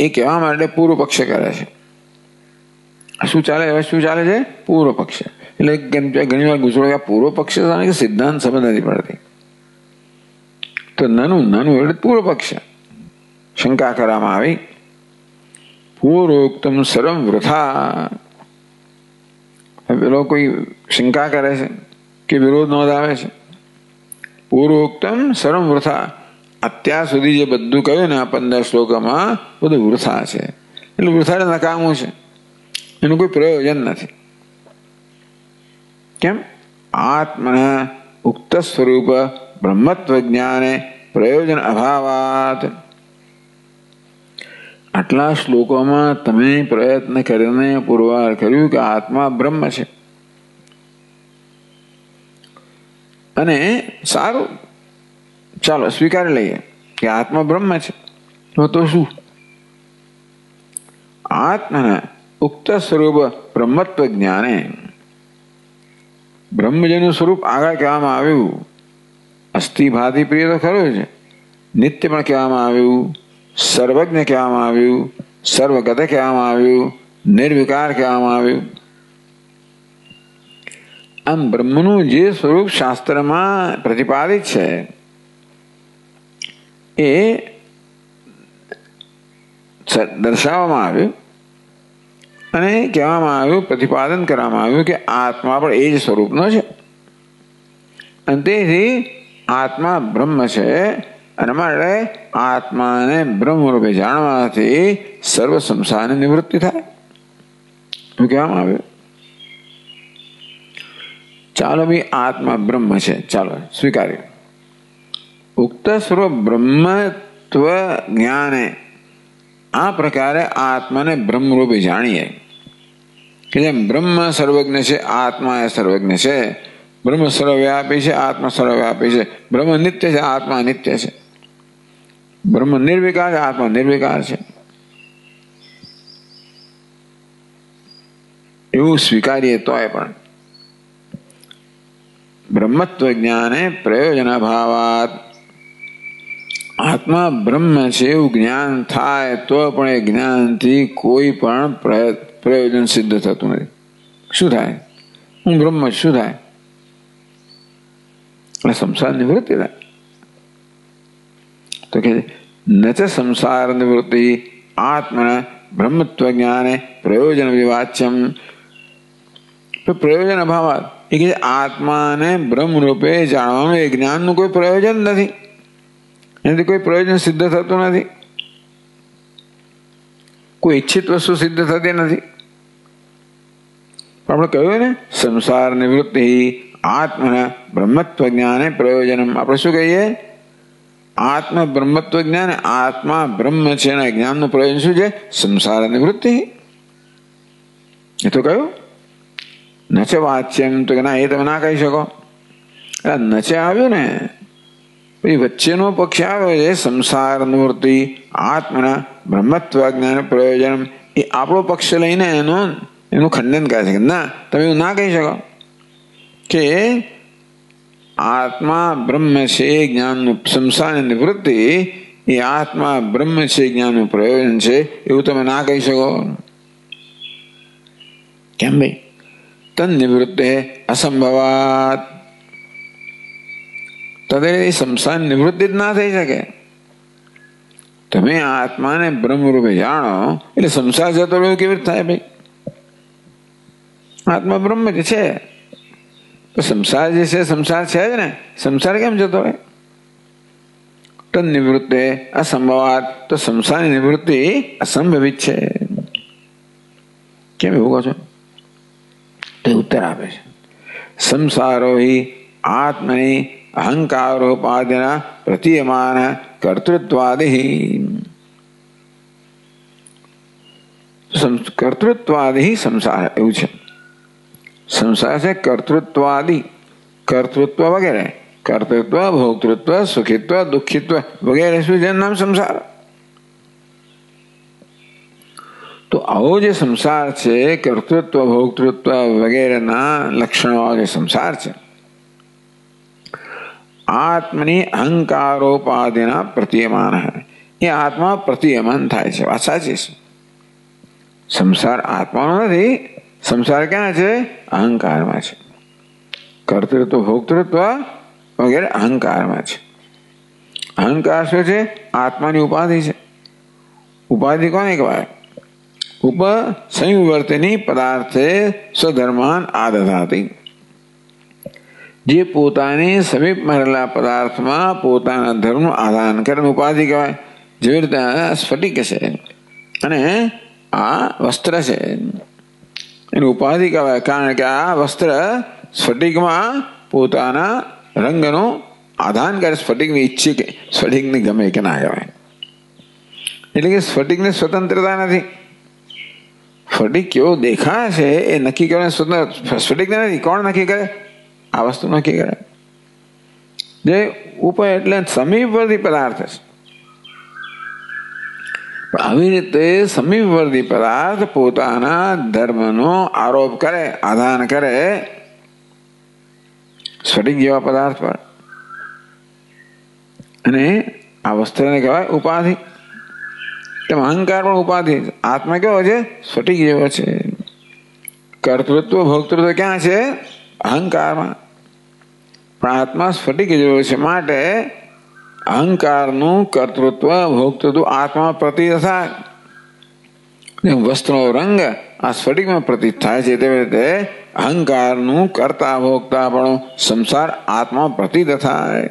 એ કહેવા માટે પૂર્વ પક્ષ કરે છે. શું ચાલે છે? પૂર્વ પક્ષ. એટલે ઘણી વાર ગુજરો કે પૂર્વ પક્ષ કે સિદ્ધાંત સમજ નથી પડતી. તો નાનું એટલે પૂર્વ પક્ષ. શંકા કરવામાં આવી, પૂર્વોક્તમ સર્વમ વૃથા. પેલો કોઈ શંકા કરે છે કે વિરોધ નોંધાવે છે. પૂર્વોક્તમ સર્વમ વૃથા. અત્યાર સુધી જે બધું કહ્યું ને આ 15 શ્લોકમાં બધું વૃથા છે. એટલે વૃથા એટલે નકામું છે, એનું કોઈ પ્રયોજન નથી. કેમ? આત્મના ઉક્ત સ્વરૂપ બ્રહ્મત્વ જ્ઞાને પ્રયોજન અભાવાત. આટલા શ્લોકોમાં તમે પ્રયત્ન કરીને પુરવાર કર્યું કે આત્મા બ્રહ્મ છે, અને સારું ચાલો સ્વીકારી લઈએ કે આત્મા બ્રહ્મ છે. તો શું? આત્મના ઉક્ત સ્વરૂપ બ્રહ્મત્વ જ્ઞાને, બ્રહ્મ જેનું સ્વરૂપ આગળ કહેવામાં આવ્યું, અસ્થિ ભાતિ પ્રિય તો ખરું છે, નિત્ય પણ કહેવામાં આવ્યું, સર્વજ્ઞ કહેવામાં આવ્યું, સર્વગત કહેવામાં આવ્યું, નિર્વિકાર કહેવામાં આવ્યું. આમ બ્રહ્મનું જે સ્વરૂપ શાસ્ત્રમાં પ્રતિપાદિત છે એ દર્શાવવામાં આવ્યું અને કહેવામાં આવ્યું, પ્રતિપાદન કરવામાં આવ્યું કે આત્મા પણ એ જ સ્વરૂપનો છે. અને તેથી આત્મા બ્રહ્મ છે, અને માટે આત્માને બ્રહ્મ રૂપે જાણવાથી સર્વ સંસારની નિવૃત્તિ થાય એવું કહેવામાં આવ્યું. ચાલો ભાઈ, આત્મા બ્રહ્મ છે, ચાલો સ્વીકાર્યું. ઉક્ત સ્વરૂપ બ્રહ્મત્વ જ્ઞાને, આ પ્રકારે આત્માને બ્રહ્મ રૂપે જાણીએ કે જેમ બ્રહ્મ સર્વજ્ઞ છે, આત્મા એ સર્વજ્ઞ છે, બ્રહ્મ સર્વવ્યાપી છે, આત્મા સર્વવ્યાપી છે, બ્રહ્મ નિત્ય છે, આત્મા નિત્ય છે, બ્રહ્મ નિર્વિકાર છે, આત્મા નિર્વિકાર છે, એવું સ્વીકારીએ તોય પણ બ્રહ્મત્વ જ્ઞાને પ્રયોજન અભાવાત, આત્મા બ્રહ્મ છે એવું જ્ઞાન થાય તો પણ એ જ્ઞાનથી કોઈ પણ પ્રયોજન સિદ્ધ થતું નથી. શું થાય? હું બ્રહ્મ શું થાય? એટલે સંસાર નિવૃત્તિ થાય. તો કે ન ચ સંસાર નિવૃત્તિ આત્મના બ્રહ્મત્વ જ્ઞાને પ્રયોજન વિવાચ્યમ. પ્રયોજન અભાવાત એ કે આત્માને બ્રહ્મ રૂપે જાણવાનું એ જ્ઞાનનું કોઈ પ્રયોજન નથી, એનાથી કોઈ પ્રયોજન સિદ્ધ થતું નથી, કોઈ ઈચ્છિત વસ્તુ સિદ્ધ થતી નથી. આપણે કહ્યું ને સંસાર નિવૃત્તિ આત્મના બ્રહ્મત્વ જ્ઞાને પ્રયોજનમ. આપણે શું કહીએ? આત્મ બ્રહ્મત્વ જ્ઞાન, આત્મા બ્રહ્મ છે એના જ્ઞાનનું પ્રયોજન શું છે? સંસાર નિવૃત્તિ. એ તો કહ્યું. નચ વાચ્યમ, તો કે ના, એ તમે ના કહી શકો. નચે આવ્યું ને, પછી વચ્ચેનો પક્ષ આવ્યો છે સંસાર નિવૃત્તિ આત્મના બ્રહ્મત્વ જ્ઞાન પ્રયોજન. એ આપણો પક્ષ લઈને એનું ખંડન કરે છે કે ના, તમે એવું ના કહી શકો કે આત્મા બ્રહ્મ છે એ જ્ઞાનનું, સંસારની નિવૃત્તિ એ આત્મા બ્રહ્મ છે જ્ઞાનનું પ્રયોજન છે, એવું તમે ના કહી શકો. કેમ ભાઈ? તન નિવૃત્તિ અસંભવાત. તદે સંસાર નિવૃત્તિ જ ના થઈ શકે. તમે આત્માને બ્રહ્મરૂપે જાણો એટલે સંસાર જતો રહ્યો કેવી રીતે થાય? ભાઈ, આત્મા બ્રહ્મ જ છે, તો સંસાર જે છે સંસાર છે જ ને, સંસાર કેમ જતો રહે? તદ નિવૃત્તે અસંભવાત, તો સંસારની નિવૃત્તિ અસંભવિત છે. કેમ એવું કહો છો? તે ઉત્તર આપે છે, સંસારો હિ આત્મની અહંકારોપાદિના પ્રતીયમાન કર્તૃત્વાદિ. કર્તૃત્વાદિ સંસાર એવું છે. સંસાર છે કર્તૃત્વાદિ, કર્તૃત્વ વગેરે, કર્તૃત્વ, ભોક્તૃત્વ, સુખિત્વ, દુઃખિત્વ વગેરે શું જેનું નામ સંસાર. તો આવો જે સંસાર છે, કર્તૃત્વ, ભોક્તૃત્વ વગેરેના લક્ષણો જે સંસાર છે, આત્મની અહંકારોપાધિના પ્રતીયમાન, એ આત્મા પ્રતીયમાન થાય છે. વાત સાચી છે. સંસાર આત્માનો નથી, સંસાર ક્યાં છે? અહંકારમાં છે. કર્તૃત્વ, ભોક્તૃત્વ વગેરે અહંકારમાં છે. અહંકાર શું છે? આત્માની ઉપાધિ છે. ઉપાધિ કોને કહેવાય? સંયુવર્તની પદાર્થે સ્વધર્માન આદધાતી, જે પોતાની સમીપમાં રહેલા પદાર્થમાં પોતાના ધર્મનું આધાન કરે ઉપાધિ કહેવાય. જેવી રીતે સ્ફટિક છે અને આ વસ્ત્ર છે, એની ઉપાધિ કહેવાય. કારણ કે આ વસ્ત્ર સ્ફટિકમાં પોતાના રંગનું આધાન કરે. સ્ફટિકને ઈચ્છે કે સ્ફટિકને ગમે કે ના ગમે, એટલે કે સ્ફટિકને સ્વતંત્રતા નથી. સ્ફટિક કેવો દેખાય છે એ નક્કી કરવાનું સ્ફટિકને નથી. કોણ નક્કી કરે? આ વસ્તુ નક્કી કરે. જે ઉપર એટલે સમીપવર્તી પદાર્થ છે. આવી રીતે સમીપવર્તી પદાર્થ પોતાના ધર્મનો આરોપ કરે, આધાન કરે સ્ફટિક જેવા પદાર્થ પર, અને આ વસ્તુને કહેવાય ઉપાધિ. તેમ અહંકાર પણ ઉપાધિ. આત્મા કેવો છે? સ્ફટિક જેવો છે. કર્તૃત્વ, ભોક્તૃત્વ ક્યાં છે? અહંકારમાં. પણ આત્મા સ્ફટિક જેવો છે, માટે અહંકારનું કર્તૃત્વ, ભોક્તૃત્વ આત્મા પ્રતીત થાય. વસ્તુનો રંગ આ સ્ફટિકમાં પ્રતીત થાય છે, તેવી રીતે અહંકારનું કર્તા ભોગતા પણ સંસાર આત્મા પ્રતીત થાય.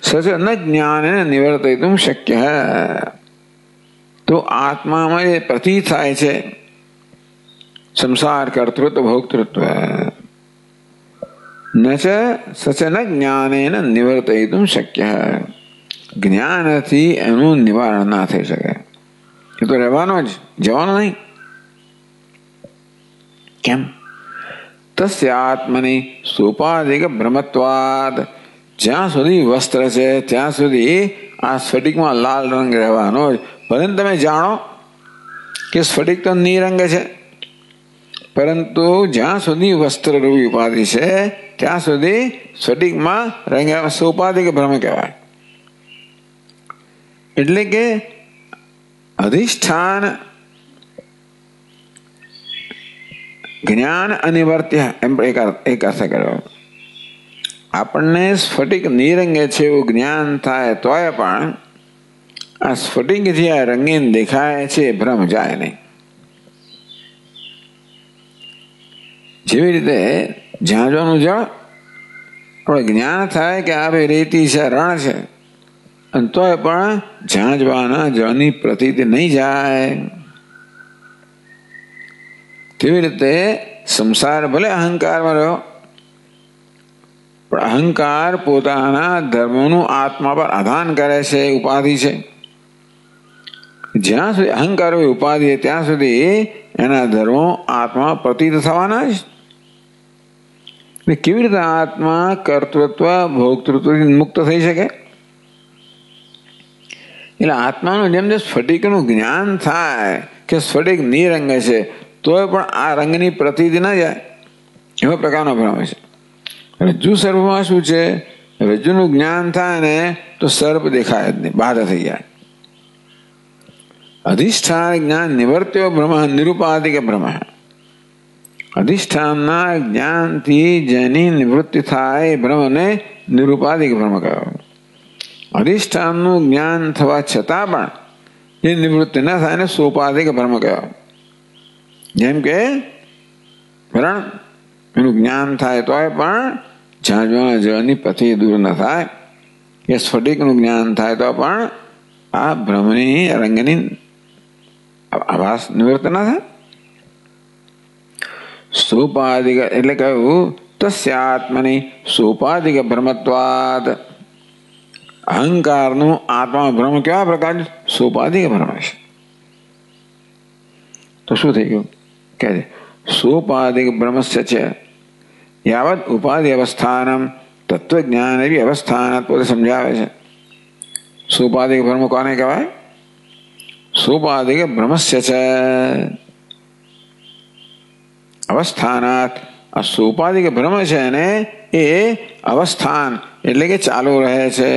સચ ન જ્ઞાન નિવર્તયિતુમ શક્ય. તો આત્મામાં જે પ્રતીત થાય છે સંસાર, કર્તૃત્વ, ભોક્તૃત્વ, સચ ન જ્ઞાનેન નિવર્તયિતુમ શક્ય. જ્ઞાનથી એનું નિવારણ ના થઈ શકે. એ તો રહેવાનો જ, જવાનો નહીં. કેમ? તસ્ય આત્મની સોપાધિક બ્રહ્મત્વાદ. જ્યાં સુધી વસ્ત્ર છે ત્યાં સુધી આ સ્ફટિકમાં લાલ રંગ રહેવાનો જ. ભલે તમે જાણો કે સ્ફટિક તો નિરંગ છે, પરંતુ જ્યાં સુધી વસ્ત્ર રૂપી ઉપાધિ છે ત્યાં સુધી સ્ફટિકમાં રંગ સોપાધિક ભ્રમ કહેવાય. એટલે કે અધિષ્ઠાન જ્ઞાન અનિવર્ત્ય એમ એક અર્થ કર્યો. આપણને સ્ફટિક નિરંગે છે એવું જ્ઞાન થાય તોય પણ આ સ્ફટિક જે આ રંગીન દેખાય છે ભ્રમ જાય નહીં. જેવી રીતે ઝાંઝવાનું જળ આપણે જ્ઞાન થાય કે આ ભાઈ રેતી છે, રણ છે, અને તોય પણ ઝાંઝવાના જળની પ્રતીતિ નહીં જાય. તેવી રીતે સંસાર ભલે અહંકારમાં રહ્યો, પણ અહંકાર પોતાના ધર્મોનું આત્મા પર આધાન કરે છે, ઉપાધિ છે. જ્યાં સુધી અહંકાર હોય, ઉપાધિ ત્યાં સુધી એના ધર્મો આત્મા પ્રતીત થવાના જ. કેવી રીતે આત્મા કર્તૃત્વ, ભોક્તૃત્વથી મુક્ત થઈ શકે? એટલે આત્માનું જેમ જેમ સ્ફટિકનું જ્ઞાન થાય કે સ્ફટિક નિરંગ છે, તોય પણ આ રંગની પ્રતીતિ ના જાય, એવા પ્રકારનો ભ્રમ છે. રજ્જુ સર્પમાં શું છે? રજ્જુનું જ્ઞાન થાય ને તો સર્પ દેખાય જ નહીં, બાધા થઈ જાય. અધિષ્ઠાન જ્ઞાન નિવર્ત્યો ભ્રમ નિરુપાધિક ભ્રમ. અધિષ્ઠાનના જ્ઞાનથી જેની નિવૃત્તિ થાય એ બ્રહ્મને નિરુપાધિક બ્રહ્મ કહેવાય. અધિષ્ઠાનનું જ્ઞાન થવા છતાં પણ એ નિવૃત્તિ ન થાય ને સોપાધિક બ્રહ્મ કહેવાય. જેમ કે બરાબર એનું જ્ઞાન થાય તોય પણ ઝાંઝવાના જળની પથી દૂર ન થાય, કે સ્ફટિકનું જ્ઞાન થાય તો પણ આ બ્રહ્મની રંગની આભાસ નિવૃત્ત ન થાય. સોપાધિક એટલે કહ્યું તસ્યાત્મની સોપાધિક બ્રહ્મત્વાદ. અહંકારનું આત્મા બ્રહ્મ કેવા પ્રકાર? સોપાધિક બ્રહ્મ છે. તો શું થઈ ગયું કે સોપાધિક બ્રહ્મસ્ય છે યાવત ઉપાધિ અવસ્થાનમ તત્વજ્ઞાન એવી અવસ્થાન પોતે સમજાવે છે. સોપાધિક બ્રહ્મ કોને કહેવાય? સોપાધિક બ્રહ્મસ્ય છે અવસ્થાનાત. આ સોપાધિક બ્રહ્મ છે ને એ અવસ્થાન એટલે કે ચાલુ રહે છે,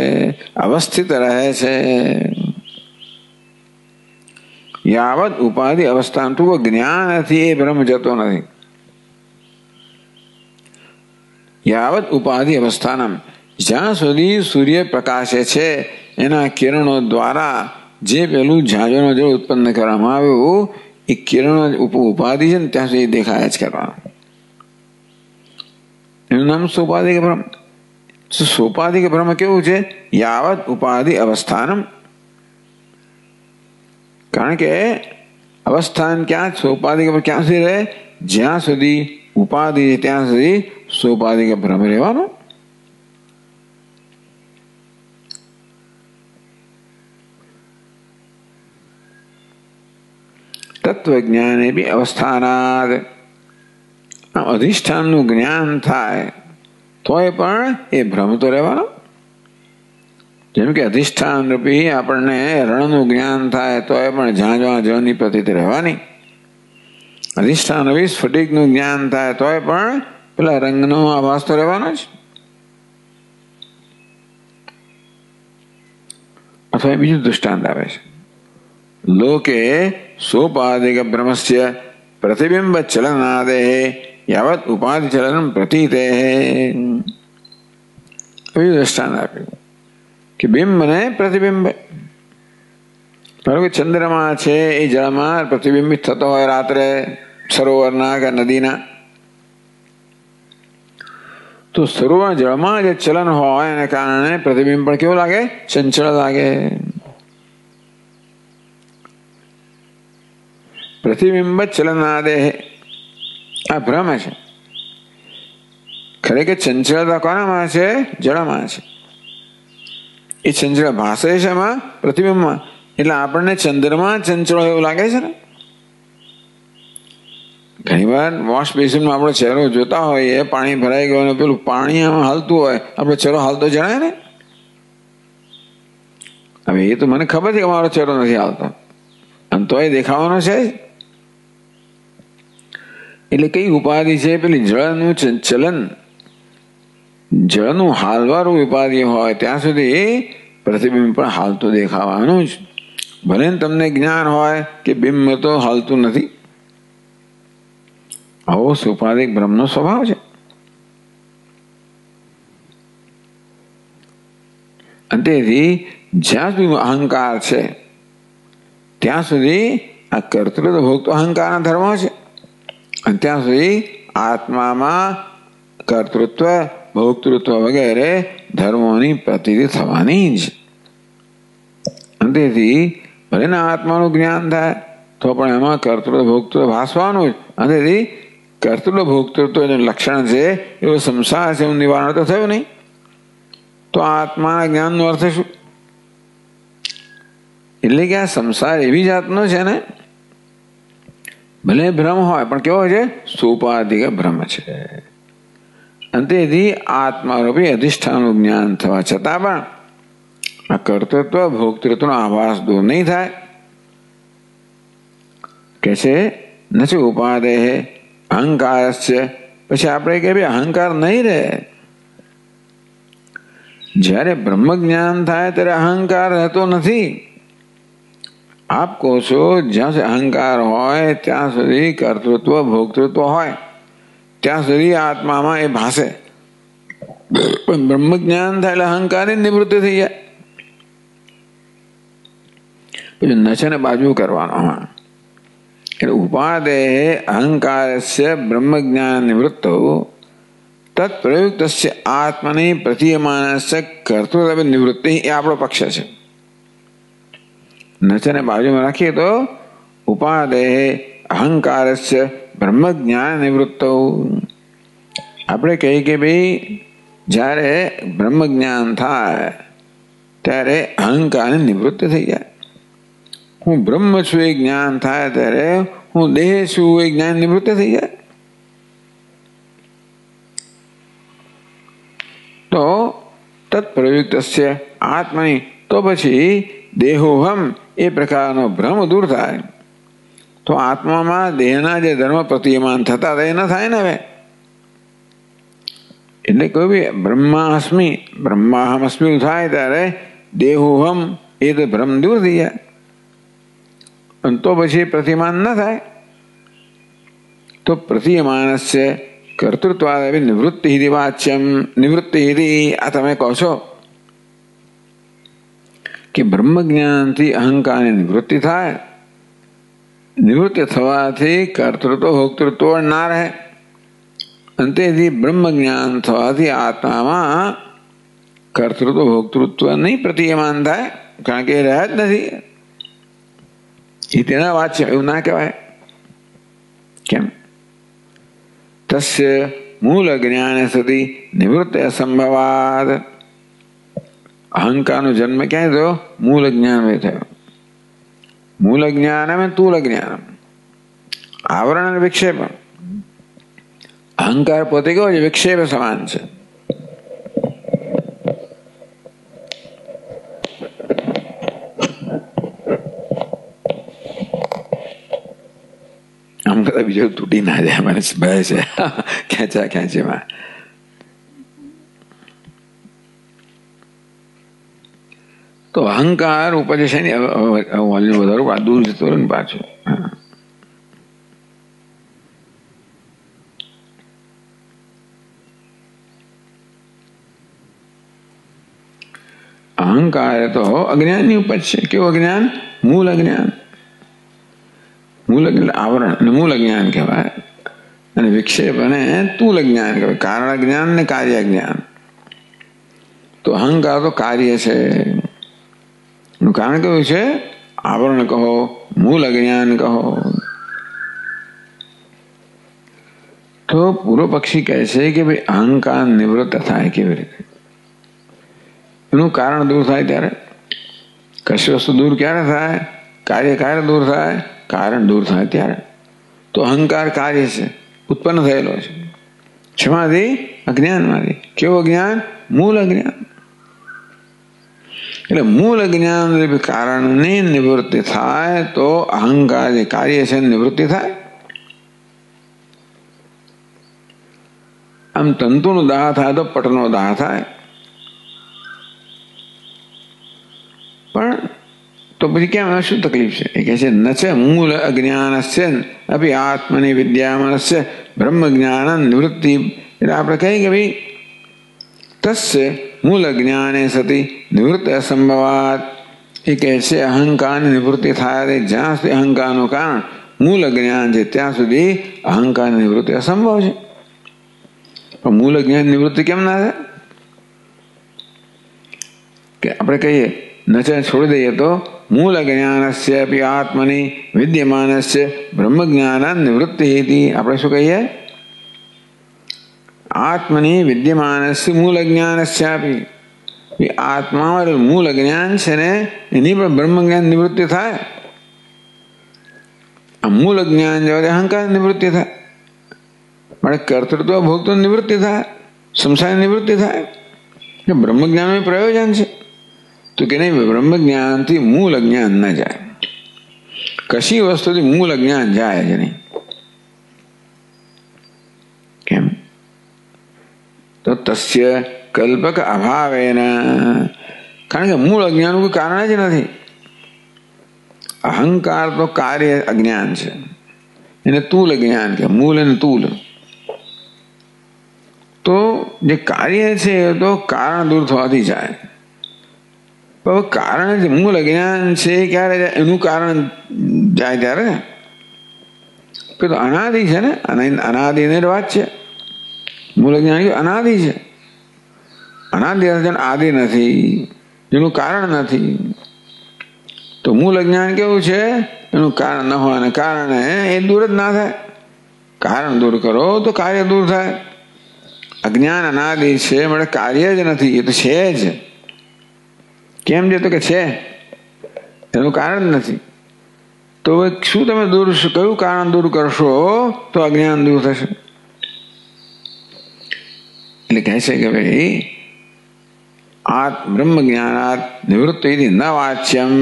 અવસ્થિત રહે છે. યાવત ઉપાધિ અવસ્થાન તો જ્ઞાનથી એ બ્રહ્મ જતો નથી. યાવત ઉપાધિ અવસ્થાનમ જ્યાં સુધી સૂર્ય પ્રકાશે છે એના કિરણો દ્વારા જે પેલું ઝાંઝવાનું જળ ઉત્પન્ન કરવામાં આવ્યું એ કિરણો ઉપાધિ છે ને ત્યાં સુધી દેખાય જ કરવાનું. એનું નામ સોપાધિક બ્રહ્મ. સોપાધિક બ્રહ્મ કેવું છે? યાવત ઉપાધિ અવસ્થાનમ. કારણ કે અવસ્થાન ક્યાં સોપાધિક ક્યાં સુધી રહે? જ્યાં સુધી ઉપાધિ ત્યાં સુધી સોપાધિક બ્રહ્મ રહેવાનો. તત્વજ્ઞાન એ બી અવસ્થાનાદ. અધિષ્ઠાનનું જ્ઞાન થાય તોય પણ એ ભ્રમ તો રહેવાનો. જેમ કે અધિષ્ઠાન રૂપી આપણને રણનું જ્ઞાન થાય તોય પણ ઝાંઝવા જળની પ્રતીતિ રહેવાની. અધિષ્ઠાન રૂપી સ્ફટિકનું જ્ઞાન થાય તોય પણ પેલા રંગનો આભાસ તો રહેવાનો જ. અથવા બીજું દૃષ્ટાંત આવે છે. લોકે સોપાધિક બ્રહ્મસ્ય પ્રતિબિંબ ચલનાદે યાવત ઉપાધિ ચલન પ્રતીતે. બીજું દૃષ્ટાંત આપ્યું કે બિંબ ને પ્રતિબિંબ. ધારો કે ચંદ્રમા છે એ જળમાં પ્રતિબિંબિત થતો હોય રાત્રે સરોવરના કે નદીના, તો સરોવર જળમાં જે ચલન હોય એને કારણે પ્રતિબિંબ પણ કેવું લાગે? ચંચળ લાગે. પ્રતિબિંબ ચલનાદે આ ભ્રમ છે. ખરેખર ચંચળતા કોનામાં છે? જળમાં છે. એ ચંચળ ભાષે છે એમાં પ્રતિબિંબમાં. એટલે આપણને ચંદ્રમાં ચંચળ એવું લાગે છે ને. ઘણી વાર વોશ બેસિનમાં આપણો ચહેરો જોતા હોઈએ, પાણી ભરાઈ ગયો પેલું પાણી આમાં હાલતું હોય, આપણો ચહેરો હાલતો જણાય ને. હવે એ તો મને ખબર છે કે અમારો ચહેરો નથી હાલતો, આમ તો એ દેખાવાનો છે. એટલે કઈ ઉપાધિ છે? પેલી જળનું ચલન, જળનું હાલવાળું ઉપાધિ હોય ત્યાં સુધી પ્રતિબિંબ પણ હાલતું દેખાવાનું જ. ભલે તમને જ્ઞાન હોય કે બિંબ તો હાલતું નથી. આવો સોપાધિક બ્રહ્મનો સ્વભાવ છે. અને તેથી જ્યાં સુધી અહંકાર છે ત્યાં સુધી આ કર્તૃત્વ ભોગતો અહંકારના ધર્મો છે. અને ત્યાં સુધી આત્મામાં કર્તૃત્વ ભોક્તૃત્વ વગેરે ધર્મોની પ્રતીતિ થવાની જ. અને તેથી ભલે ને આત્માનું જ્ઞાન થાય તો પણ એમાં કર્તૃત્વ ભોક્તૃત્વ ભાસવાનું જ. અને તેથી કર્તૃત્વ ભોક્તૃત્વ જે લક્ષણ છે એવું સંસાર છે એવું નિવારણ તો થયું નહીં. તો આત્માના જ્ઞાનનો અર્થ શું? એટલે કે આ સંસાર એવી જાતનો છે ને, ભલે ભ્રમ હોય પણ કેવો છે? સોપાધિક ભ્રમ છે. અને તેથી આત્મારૂપી અધિષ્ઠાનનું જ્ઞાન થવા છતાં પણ આ કર્તૃત્વ ભોક્તૃત્વનો આભાસ દૂર નહીં થાય. કે છે નચ ઉપાદે અહંકાર છે. પછી આપણે કે ભાઈ અહંકાર નહીં રહે. જ્યારે બ્રહ્મ જ્ઞાન થાય ત્યારે અહંકાર રહેતો નથી. આપ કહો છો જ્યાં સુધી અહંકાર હોય ત્યાં સુધી કર્તૃત્વ ભોક્તૃત્વ હોય. ત્યાં સુધી આત્મામાં એ ભાસે, પણ બ્રહ્મ જ્ઞાન થાય એટલે અહંકારની નિવૃત્તિ થઈ જાય. પછી નચે ને બાજુ કરવાનો. એટલે ઉપાદેહ અહંકારસ્ય બ્રહ્મ જ્ઞાન નિવૃત્તો તત્પ્રયુક્તસ્ય આત્મની પ્રતીયમાનસ્ય કર્તૃત્વ નિવૃત્તિ, એ આપણો પક્ષ છે. નચને બાજુમાં રાખીએ તો ઉપાદેહ અહંકારસ્ય બ્રહ્મ જ્ઞાન નિવૃત્તો. આપણે કહીએ કે ભાઈ જ્યારે બ્રહ્મ જ્ઞાન થાય ત્યારે અહંકારની નિવૃત્તિ થઈ જાય. હું બ્રહ્મ છું એ જ્ઞાન થાય ત્યારે હું દેહ છું એ જ્ઞાન નિવૃત્તિ થઈ જાય. તો તત્પ્રયુક્તસ્ય આત્મની, તો પછી દેહોહમ એ પ્રકારનો ભ્રમ દૂર થાય. તો આત્મામાં દેહના જે ધર્મ પ્રતીયમાન થતા હતા એ ન થાય ને હવે. એટલે કોઈ બી બ્રહ્માસ્મિ બ્રહ્માહમ અસ્મિ થાય ત્યારે દેહોહમ એ તો ભ્રમ દૂર થઈ જાય. તો પછી પ્રતિમાન ન થાય. તો પ્રતીયમાનસ્ય કર્તૃત્વાદ નિવૃત્તિ વાચ્યમ નિવૃત્તિ, આ તમે કહો છો કે બ્રહ્મ જ્ઞાનથી અહંકારની નિવૃત્તિ થાય. નિવૃત્તિ થવાથી કર્તૃત્વ ભોક્તૃત્વ ના રહે. અંતેથી બ્રહ્મ જ્ઞાન થવાથી આત્મામાં કર્તૃત્વ ભોક્તૃત્વ નહીં પ્રતીયમાન થાય, કારણ કે એ રહ્યા જ નથી. એ તેના વાત છે, એવું ના કહેવાય. કેમ? તસ્ય મૂળ જ્ઞાન સતી નિવૃત્તિ અસંભવાદ. અહંકારનો જન્મ ક્યાં થયો? મૂળ જ્ઞાન થયો. મૂળ જ્ઞાન અને તૂલ જ્ઞાન, આવરણ અને વિક્ષેપ. અહંકાર પોતે કેવો છે? વિક્ષેપ સમાન છે. આમ કદાચ બીજું તૂટી ના જાય, મને ભય છે ખેંચેમાં. તો અહંકાર ઉપજે છે ને, વધારો દૂર જતો ને પાછું. અહંકાર તો અજ્ઞાનની ઉપજ છે. કેવું અજ્ઞાન? મૂળ અજ્ઞાન. મૂળ એટલે આવરણ અને મૂળ જ્ઞાન કહેવાય. અને વિક્ષેપ અને તૂલ જ્ઞાન કહેવાય. કારણ જ્ઞાન ને કાર્ય જ્ઞાન. તો અહંકાર તો કાર્ય છે. એનું કારણ કયું છે? આવરણ કહો, મૂળ અજ્ઞાન કહો. તો પૂર્વ પક્ષી કહે છે કે ભાઈ અહંકાર નિવૃત્ત થાય કેવી રીતે? એનું કારણ દૂર થાય ત્યારે. કશી વસ્તુ દૂર ક્યારે થાય? કાર્ય ક્યારે દૂર થાય? કારણ દૂર થાય ત્યારે. તો અહંકાર કાર્ય છે, ઉત્પન્ન થયેલો છે. શેમાંથી? અજ્ઞાનમાંથી. કેવું અજ્ઞાન? મૂળ અજ્ઞાન. એટલે મૂળ અજ્ઞાન કારણની નિવૃત્તિ થાય તો અહંકાર જે કાર્ય છે નિવૃત્તિ થાય. આમ તંતુનો દાહ થાય તો પટનો દાહ થાય. પણ તો પછી કેમ? શું તકલીફ છે? એ કહે છે ન છે મૂળ અજ્ઞાનસ્ય અભી આત્મની વિદ્યામાનસ્ય બ્રહ્મ જ્ઞાન નિવૃત્તિ. એટલે આપણે કહીએ કે ભાઈ તસ્ય મૂળ જ્ઞાને સતી નિવૃત્તિ અસંભવાત. એ કહે છે અહંકારની નિવૃત્તિ થાય જ્યાં સુધી અહંકારનું કારણ મૂળ જ્ઞાન છે ત્યાં સુધી અહંકારની નિવૃત્તિ અસંભવ છે. પણ મૂળ જ્ઞાન નિવૃત્તિ કેમ ના થાય? કે આપણે કહીએ નચે છોડી દઈએ તો મૂળ જ્ઞાનસ્ય આત્મની વિદ્યમાનસ્ય બ્રહ્મ જ્ઞાન નિવૃત્તિ હતી. આપણે શું કહીએ? આત્મની વિદ્યમાનસ્ય મૂળ જ્ઞાનસ્યાપી. આત્મામાં મૂળ જ્ઞાન છે ને એની પણ બ્રહ્મ જ્ઞાન નિવૃત્તિ થાય. આ મૂળ જ્ઞાન જવા અહંકાર નિવૃત્તિ થાય. માટે કર્તૃત્વ ભોગતો નિવૃત્તિ થાય, સંસાર નિવૃત્તિ થાય. બ્રહ્મ જ્ઞાનનું પ્રયોજન છે. તો કે નહીં, બ્રહ્મ જ્ઞાનથી મૂળ અજ્ઞાન ન જાય. કશી વસ્તુથી મૂળ અજ્ઞાન જાય જ નહીં. કેમ? તો તસ્ય કલ્પક અભાવેન. કારણ કે મૂળ અજ્ઞાનનું કોઈ કારણ જ નથી. અહંકાર તો કાર્ય અજ્ઞાન છે, એને તૂલ જ્ઞાન કે મૂલ અને તૂલ. તો જે કાર્ય છે એ તો કારણ દૂર થવાથી જાય. પણ કારણ છે મૂળ અજ્ઞાન છે ક્યારે જાય? એનું કારણ જાય ત્યારે. તો અનાદિ છે ને, અનાદિ નિર્વાચ છે. મૂળ અજ્ઞાન અનાદિ છે. અનાદિ આદિ નથી, જેનું કારણ નથી. તો મૂળ અજ્ઞાન કેવું છે? એનું કારણ ન હોવાને કારણે એ દૂર જ ના થાય. કારણ દૂર કરો તો કાર્ય દૂર થાય. અજ્ઞાન અનાદિ છે મળે કાર્ય જ નથી, એ તો છે જ. કેમ છે? તો કે છે, એનું કારણ નથી. તો શું તમે દૂર, કયું કારણ દૂર કરશો તો અજ્ઞાન દૂર થશે? એટલે કહે છે કે ભાઈ બ્રહ્મ જ્ઞાનાત નિવૃત્તિ ન વાચ્યમ.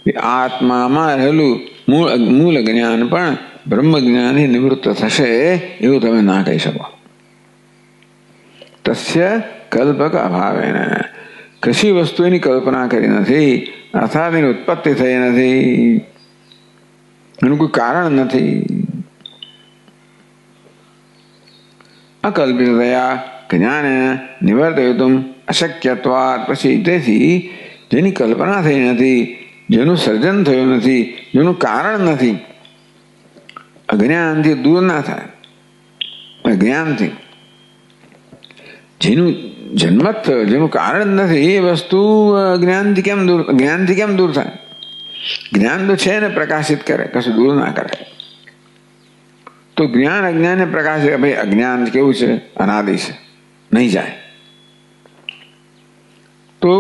આત્મામાં રહેલું મૂળ જ્ઞાન પણ બ્રહ્મ જ્ઞાનથી નિવૃત્ત થશે એવું તમે ના કહી શકો. તસ્ય કલ્પક અભાવેન, કશી વસ્તુ એની કલ્પના કરી નથી, અર્થાત એની ઉત્પત્તિ થઈ નથી, એનું કોઈ કારણ નથી. અકલ્પિત થયા જ્ઞાન નિવર્તયતુમ અશક્યત્વાત, પછી તેથી જેની કલ્પના થઈ નથી, જેનું સર્જન થયું નથી, જેનું કારણ નથી, અજ્ઞાનથી દૂર ના થાય. અજ્ઞાનથી જેનું જન્મત થયો, જેનું કારણ નથી, એ વસ્તુ જ્ઞાનથી કેમ દૂર થાય? જ્ઞાન તો છે ને પ્રકાશિત કરે, કશું દૂર ના કરે. તો જ્ઞાન અજ્ઞાનને પ્રકાશિત, ભાઈ અજ્ઞાન કેવું છે? અનાદિ છે, નહીં જાય. તો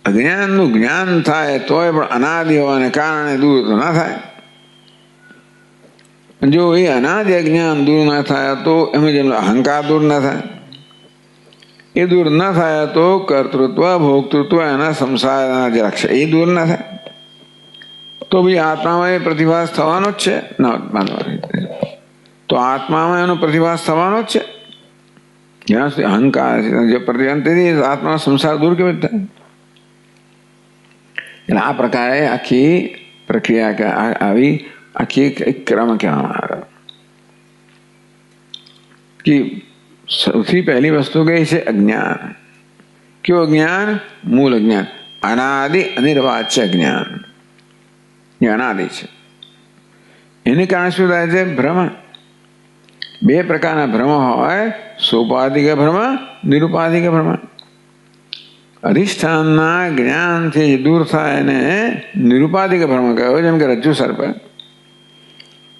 અજ્ઞાનનું જ્ઞાન થાય તોય પણ અનાદિ હોવાને કારણે દૂર તો ના થાય. જો એ અનાદિ અજ્ઞાન દૂર ના થાય તો એમાં જેમ અહંકાર દૂર ના થાય, એ દૂર ના થાય તો કર્તૃત્વ ભોક્તૃત્વ એના સંસારના જે લક્ષ્ય એ દૂર ના થાય. તો ભાઈ આત્મામાં એ પ્રતિભાસ થવાનો જ છે. તો આત્મામાં એનો પ્રતિભાસ થવાનો જ છે. જ્યાં સુધી અહંકાર જે પ્રતિબંધથી આત્માનો સંસાર દૂર કેવી રીતે થાય? એટલે આ પ્રકારે આખી પ્રક્રિયા આવી, આખી એક ક્રમ કહેવામાં આવે. કે સૌથી પહેલી વસ્તુ કઈ છે? અજ્ઞાન. કયું અજ્ઞાન? મૂળ અજ્ઞાન, અનાદિ અનિર્વાચ્ય જ્ઞાન. એ અનાદિ છે. એને કારણે શું થાય છે? ભ્રમ. બે પ્રકારના ભ્રમ હોય, સોપાધિક ભ્રમ, નિરુપાધિક ભ્રમ. અધિષ્ઠાનના જ્ઞાનથી દૂર થાય એને નિરુપાધિક ભ્રમ કહેવાય, જેમ કે રજ્જુ સર્પ.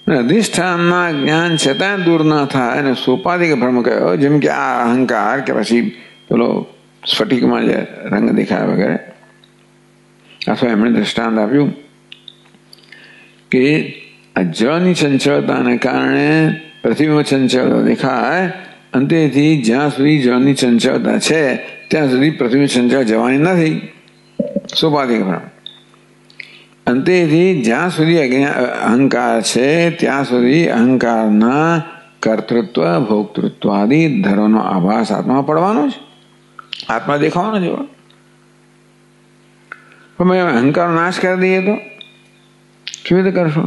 અધિષ્ઠાનના જ્ઞાન છતાં દૂર ના થાય અને સોપાધિક ભ્રમ કહેવાય, જેમ કે આ અહંકાર કે પછી પેલો સ્ફટિકમાં જે રંગ દેખાય વગેરે. અથવા એમણે દ્રષ્ટાંત આપ્યું કે જળની ચંચળતાને કારણે પૃથ્વીમાં ચંચળતા દેખાય, અંતેથી જ્યાં સુધી જળની ચંચળતા છે ત્યાં સુધી પૃથ્વી ચંચળ જવાની નથી. સોપાધિક ભ્રમ. અંતેથી જ્યાં સુધી અહંકાર છે ત્યાં સુધી અહંકારના કર્તૃત્વ ભોક્તૃત્વ આદિ ધર્મનો આભાસ આત્મા પડવાનો છે, આત્મા દેખાવાનો છે. પણ અહંકાર નાશ કરી દઈએ તો કેવી રીતે કરશો?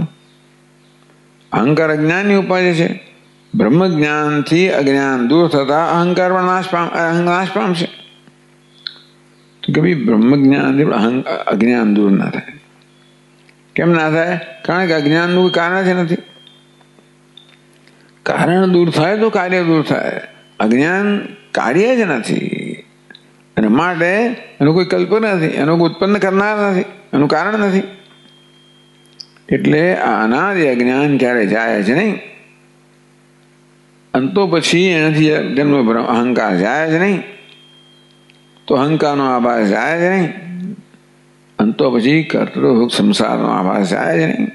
અહંકાર અજ્ઞાનની ઉપાધિ છે. બ્રહ્મ જ્ઞાનથી અજ્ઞાન દૂર થતા અહંકાર પણ નાશ પામશે. તો કે ભાઈ બ્રહ્મ જ્ઞાનથી અજ્ઞાન દૂર ના થાય. કેમ ના થાય? કારણ કે અજ્ઞાનનું કારણ જ નથી. કારણ દૂર થાય તો કાર્ય દૂર થાય. અજ્ઞાન કાર્ય જ નથી, અને માટે એનું કોઈ કલ્પના નથી, એનું કોઈ ઉત્પન્ન કરનાર નથી, એનું કારણ નથી. એટલે આ અનાદિ અજ્ઞાન ક્યારે જાય છે નહીં. અંતો પછી એનાથી જન્મ અહંકાર જાય જ નહીં, તો અહંકારનો આભાસ જાય જ નહીં, અંતો પછી કર્તૃભોગ સંસારનો આભાસ જાય જ નહીં.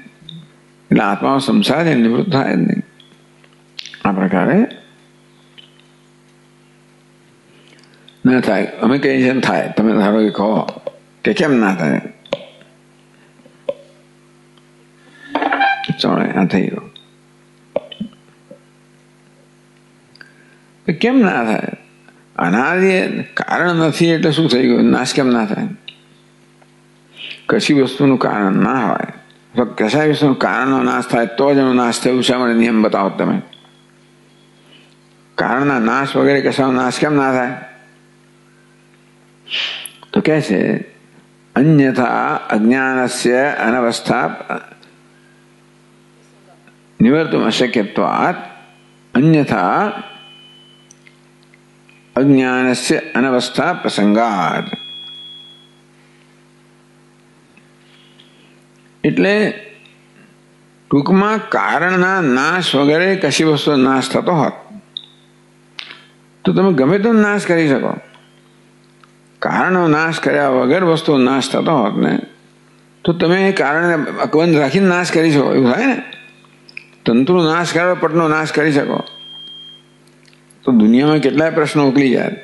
એટલે આત્માનો સંસાર છે નિવૃત્ત થાય જ નહીં. આ પ્રકારે ના થાય. અમે કહીએ છીએ થાય, તમે ધારો કે કહો કે કેમ ના થાય? ચાલે આ થઈ ગયું. કેમ ના થાય? અનાદિ કારણ નથી એટલે શું થઈ ગયું? નાશ કેમ ના થાય? કશી વસ્તુનું કારણ ના હોય, કશા વસ્તુનું કારણનો નાશ થાય તો જ એનો નાશ થયું છે. મને નિયમ બતાવો તમે. કારણના નાશ વગેરે કશાનો નાશ કેમ ના થાય? તો કહે છે અન્યથા અજ્ઞાનસ્ય અનવસ્થા નિવર્તુમ અશક્યત્વાત અન્યથા અજ્ઞાનસ્ય અનવસ્થા પ્રસંગાત. એટલે ટૂંકમાં કારણના નાશ વગેરે કશી વસ્તુનો નાશ થતો હોત તો તમે ગમે તેનો નાશ કરી શકો. કારણનો નાશ કર્યા વગર વસ્તુનો નાશ થતો હોત ને તો તમે એ કારણને અકબંધ રાખીને નાશ કરી શકો. એવું થાય ને, તંતુનો નાશ કરો, પટનો નાશ કરી શકો તો દુનિયામાં કેટલાય પ્રશ્નો ઉકલી જાય.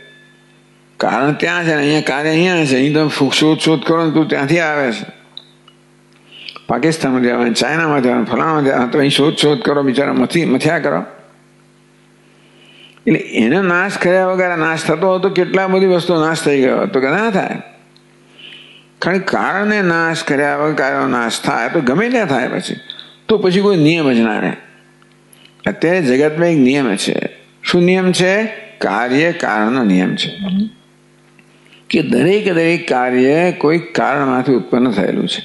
કારણ ત્યાં છે ને અહીંયા કાર્ય અહીંયા છે. અહીં તમે શોધ કરો ને તું ત્યાંથી આવે છે. પાકિસ્તાનમાં જવાનું, ચાઇનામાં જવાનું, ફલાણામાં જવાનું, તો અહીં શોધ કરો, બિચારા મથ્યા કરો. એટલે એનો નાશ કર્યા વગર નાશ થતો હોય તો કેટલા બધી વસ્તુઓ નાશ થઈ ગયો તો કે ના થાય. કારણ કારણને નાશ કર્યા વગર કાર્યનો નાશ થાય તો ગમે ત્યાં થાય પછી કોઈ નિયમ જ ના રહે. અત્યારે જગતમાં એક નિયમ છે. શું નિયમ છે? કાર્ય કારણનો નિયમ છે કે દરેક કાર્ય કોઈ કારણમાંથી ઉત્પન્ન થયેલું છે.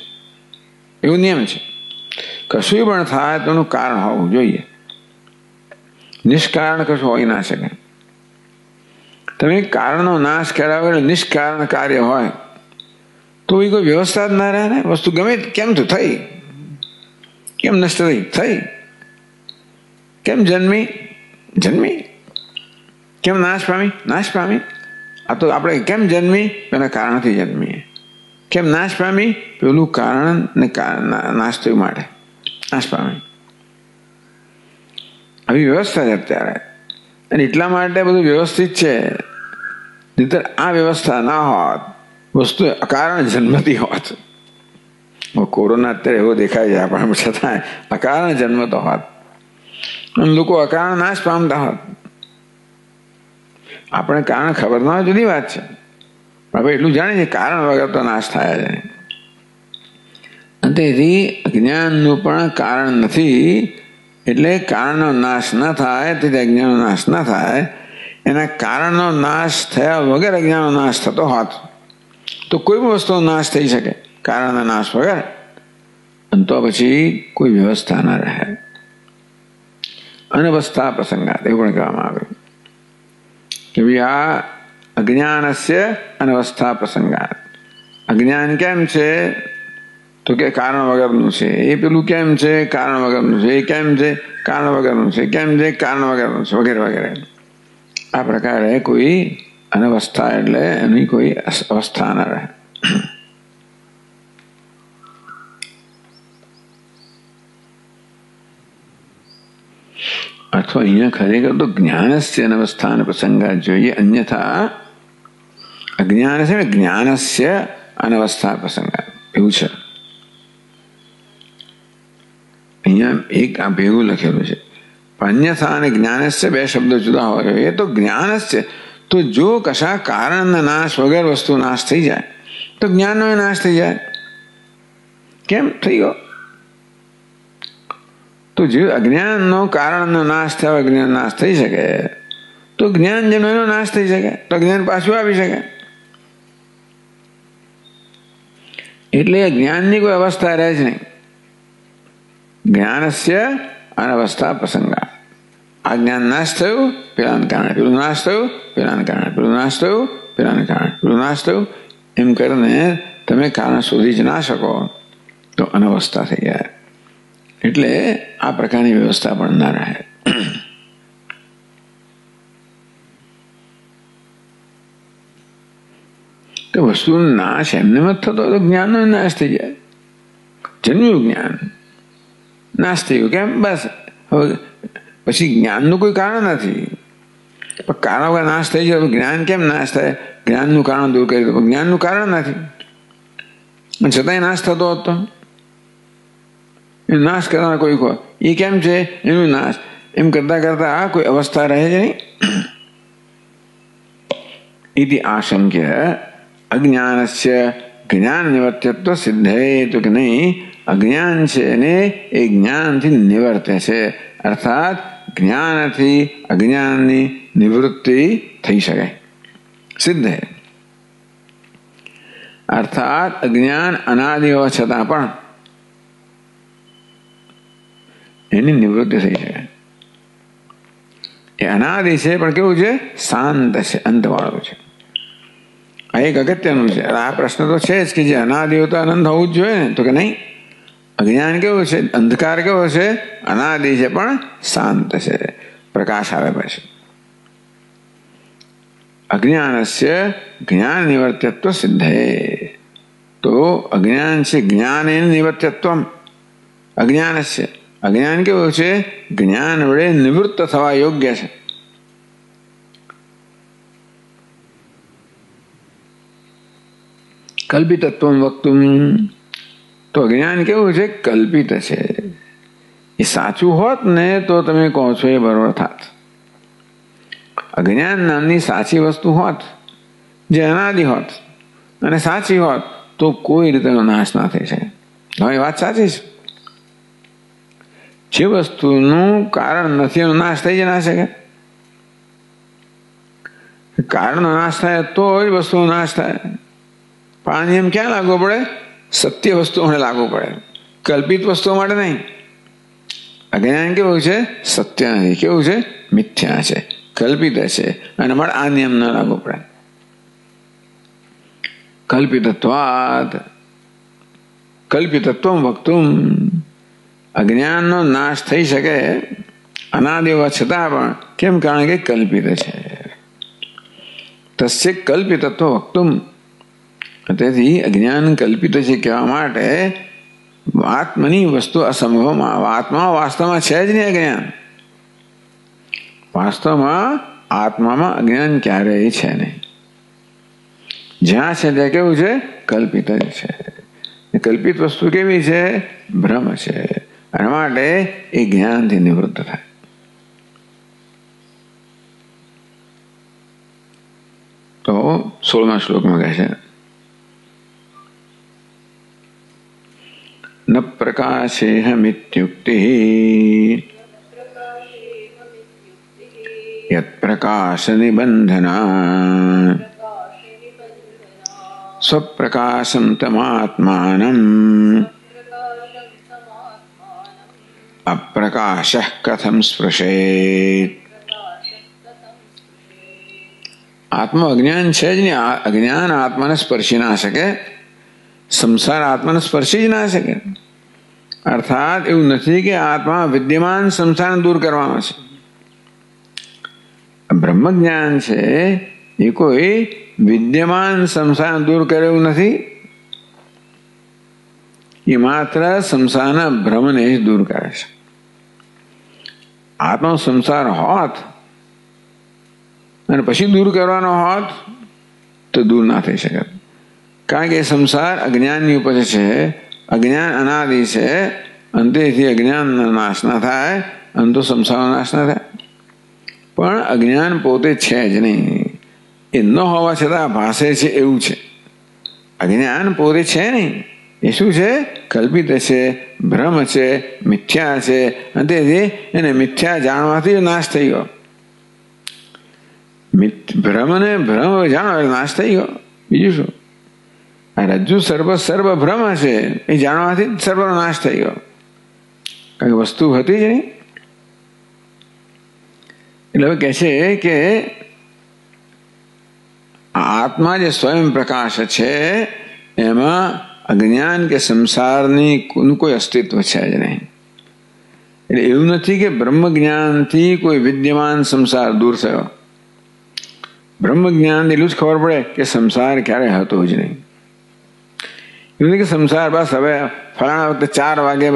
એવું નિયમ છે. કશું પણ થાય તો એનું કારણ હોવું જોઈએ. નિષ્કારણ કશું હોઈ ના શકે. તમે કારણનો નાશ કર્યા વગર નિષ્કારણ કાર્ય હોય તો એ કોઈ વ્યવસ્થા જ ના રહે ને. વસ્તુ ગમે કેમ તો થઈ, કેમ નષ્ટ થઈ, કેમ જન્મી, કેમ નાશ પામી. આ તો આપણે કેમ જન્મી? પેલા કારણથી જન્મીએ. કેમ નાશ પામી? પેલું કારણ ને નાશ થયું માટે નાશ પામી. આવી વ્યવસ્થા છે અત્યારે, અને એટલા માટે બધું વ્યવસ્થિત છે. નહીંતર આ વ્યવસ્થા ના હોત, વસ્તુ અકારણ જન્મતી હોત. કોરોના અત્યારે એવો દેખાય છે આપણને, છતાં અકારણ જન્મતો હોત અને લોકો અકારણ નાશ પામતા હોત. આપણે કારણ ખબર ના હોય જુદી વાત છે, આપણે એટલું જાણીએ છીએ કારણ વગર તો નાશ થાય છે. તેથી અજ્ઞાનનું પણ કારણ નથી, એટલે કારણનો નાશ ન થાય, તેથી અજ્ઞાનનો નાશ ન થાય. એના કારણનો નાશ થયા વગર અજ્ઞાનનો નાશ થતો હોત તો કોઈ પણ વસ્તુનો નાશ થઈ શકે કારણના નાશ વગર, અને તો પછી કોઈ વ્યવસ્થા ના રહે. અનવસ્થા પ્રસંગાત એવું પણ કહેવામાં આવ્યું કે ભાઈ આ અજ્ઞાનસ્ય અનવસ્થા પ્રસંગાત. અજ્ઞાન કેમ છે તો કે કારણ વગરનું છે. એ પેલું કેમ છે? કારણ વગરનું છે. એ કેમ છે? કારણ વગરનું છે. કેમ છે? કારણ વગરનું છે, વગેરે વગેરે. આ પ્રકારે કોઈ અનવસ્થા એટલે એની કોઈ અવસ્થા ન રહે. અથવા અહીંયા ખરેખર તો જ્ઞાનસ્ય અનવસ્થાન પ્રસંગાત જોઈએ. અન્યથા અજ્ઞાન છે ને જ્ઞાનસ્ય અનવસ્થા પ્રસંગાત એવું છે. અહીંયા એક આ ભેગું લખેલું છે. અન્યથા અને જ્ઞાનસ્ય બે શબ્દો જુદા હોય. એ તો જ્ઞાનસ્ય તો જો કશા કારણના નાશ વગર વસ્તુ નાશ થઈ જાય તો જ્ઞાનનો નાશ થઈ જાય. કેમ થઈ ગયો? તો જે અજ્ઞાનનો કારણનો નાશ થયો, અજ્ઞાન નાશ થઈ શકે તો જ્ઞાન જેનો એનો નાશ થઈ શકે, તો અજ્ઞાન પાછું આવી શકે. એટલે જ્ઞાનની કોઈ અવસ્થા રહે જ નહીં. જ્ઞાનસ્ય અનવસ્થા પ્રસંગા. આ જ્ઞાન નાશ થયું પેલાને કારણે, પેલું નાશ થયું પેલાને કારણે, પેલું નાશ થયું પેલાને કારણે, પેલું નાશ થયું, એમ કરીને તમે કારણ શોધી જ ના શકો તો અનવસ્થા થઈ જાય. એટલે આ પ્રકારની વ્યવસ્થા પણ ના રહે. તો વસ્તુનો નાશ એમને મત થતો તો જ્ઞાનનો નાશ થઈ જાય. જન્મ્યું જ્ઞાન, નાશ થયું. કેમ? બસ હવે પછી જ્ઞાનનું કોઈ કારણ નથી. પણ કારણ વગર નાશ થઈ જાય તો જ્ઞાન કેમ નાશ થાય? જ્ઞાનનું કારણ દૂર કરી દો. જ્ઞાનનું કારણ નથી, છતાંય નાશ થતો હતો. એ નાશ કરનાર કોઈ હોય એ કેમ છે? એનું નાશ. એમ કરતા કરતા આ કોઈ અવસ્થા રહે છે નહીં. ઇતિ આશંક્ય અજ્ઞાનસ્ય જ્ઞાન નિવર્ત્યત્વ સિદ્ધે. તો કે નહીં, અજ્ઞાન છે એને એ જ્ઞાનથી નિવર્તે છે, અર્થાત જ્ઞાનથી અજ્ઞાનની નિવૃત્તિ થઈ શકે, સિદ્ધ છે. અર્થાત અજ્ઞાન અનાદિ હોવા છતાં પણ એની નિવૃત્તિ થઈ શકે. એ અનાદિ છે પણ કેવું છે? શાંત છે, અંતવાળું છે. આ એક અગત્યનું છે. આ પ્રશ્ન તો છે જ કે જે અનાદિ હોય તો અનંત હોવું જ જોઈએ ને, તો કે નહીં. અજ્ઞાન કેવું છે? અંધકાર કેવો છે? અનાદિ છે પણ શાંત છે, પ્રકાશ આવે પછી. અજ્ઞાનસ્ય જ્ઞાન નિવર્ત્યત્વ સિદ્ધે. તો અજ્ઞાન છે જ્ઞાન નિવર્ત્યત્વ. અજ્ઞાનસ્ય અજ્ઞાન કેવું છે? જ્ઞાન વડે નિવૃત્ત થવા યોગ્ય છે. કલ્પિતત્વમ વક્તુમ. તો અજ્ઞાન કેવું છે? કલ્પિત છે. એ સાચું હોત ને તો તમે કહો છો એ બરોબર થાત. અજ્ઞાન નામની સાચી વસ્તુ હોત, જે અનાદિ હોત અને સાચી હોત, તો કોઈ રીતે નાશ ના થઈ શકે. હવે વાત સાચી છે. જે વસ્તુનું કારણ નથી એનો નાશ થઈ જ ના શકે. કારણનો નાશ થાય તો જ વસ્તુનો નાશ થાય. પણ આ નિયમ ક્યાં લાગુ પડે? સત્ય વસ્તુઓ માટે લાગુ પડે, કલ્પિત વસ્તુઓ માટે નહીં. અજ્ઞાન કેવું છે? સત્ય નથી. કેવું છે? મિથ્યા છે, કલ્પિત છે, અને માટે આ નિયમ ન લાગુ પડે. કલ્પિતત્વાદ કલ્પિતત્વમ વક્તુમ. અજ્ઞાનનો નાશ થઈ શકે અનાદિ હોવા છતાં પણ. કેમ? કારણ કે કલ્પિત છે. તસ્ય કલ્પિતત્વ વક્તુમ. તેથી અજ્ઞાન કલ્પિત છે કહેવા માટે આત્મની વસ્તુ અસંભવમાં, આત્મા વાસ્તવમાં છે જ નહીં અજ્ઞાન. વાસ્તવમાં આત્મામાં અજ્ઞાન ક્યારેય છે નહીં. જ્યાં છે ત્યાં કેવું છે? કલ્પિત જ છે. કલ્પિત વસ્તુ કેવી છે? ભ્રમ છે. અને માટે એ જ્ઞાનથી નિવૃત્ત થાય. તો 16મા શ્લોકમાં કહે છે, ન પ્રકાશેહમિત્યુક્તિ યત પ્રકાશ નિબંધના સ્વપ્રકાશમ તમાત્માનમ અપ્રકાશ કથમ સ્પૃશેત. આત્મા અજ્ઞાન છે જ નહીં. અજ્ઞાન આત્માને સ્પર્શી ના શકે, સંસાર આત્માને સ્પર્શી જ ના શકે. અર્થાત એવું નથી કે આત્મા વિદ્યમાન સંસારને દૂર કરવાનો છે. બ્રહ્મ જ્ઞાન છે એ કોઈ વિદ્યમાન સંસાર દૂર કરે એવું નથી. એ માત્ર સંસારના ભ્રમને જ દૂર કરે છે. આત્મા સંસાર હોત અને પછી દૂર કરવાનો હોત તો દૂર ના થઈ શકે. કારણ કે સંસાર અજ્ઞાનની ઉપજ છે, અજ્ઞાન અનાદિ છે, અંતેથી અજ્ઞાનનો નાશ ના થાય, અંતો સંસારનો નાશ ના થાય. પણ અજ્ઞાન પોતે છે જ નહીં. એ ન હોવા છતાં ભાષે છે એવું છે. અજ્ઞાન પોતે છે નહીં. એ શું છે? કલ્પિત છે, ભ્રમ છે, મિથ્યા છે. અંતેથી એને મિથ્યા જાણવાથી નાશ થઈ ગયો. ભ્રમને ભ્રમ જાણો નાશ થઈ ગયો. બીજું શું? આ રજ્જુ સર્વ ભ્રમ છે એ જાણવાથી સર્વનો નાશ થઈ ગયો. કારણ કે વસ્તુ હતી જ નહીં. એટલે હવે કહે છે કે આત્મા જે સ્વયં પ્રકાશ છે એમાં અજ્ઞાન કે સંસારની કોઈ અસ્તિત્વ છે જ નહીં. એટલે એવું નથી કે બ્રહ્મ જ્ઞાનથી કોઈ વિદ્યમાન સંસાર દૂર થયો. બ્રહ્મ જ્ઞાન એટલું જ ખબર પડે કે સંસાર ક્યારે હતો જ નહીં. એવું નહીં કે સંસાર બસ હવે ફલાણા વખતે 4 વાગે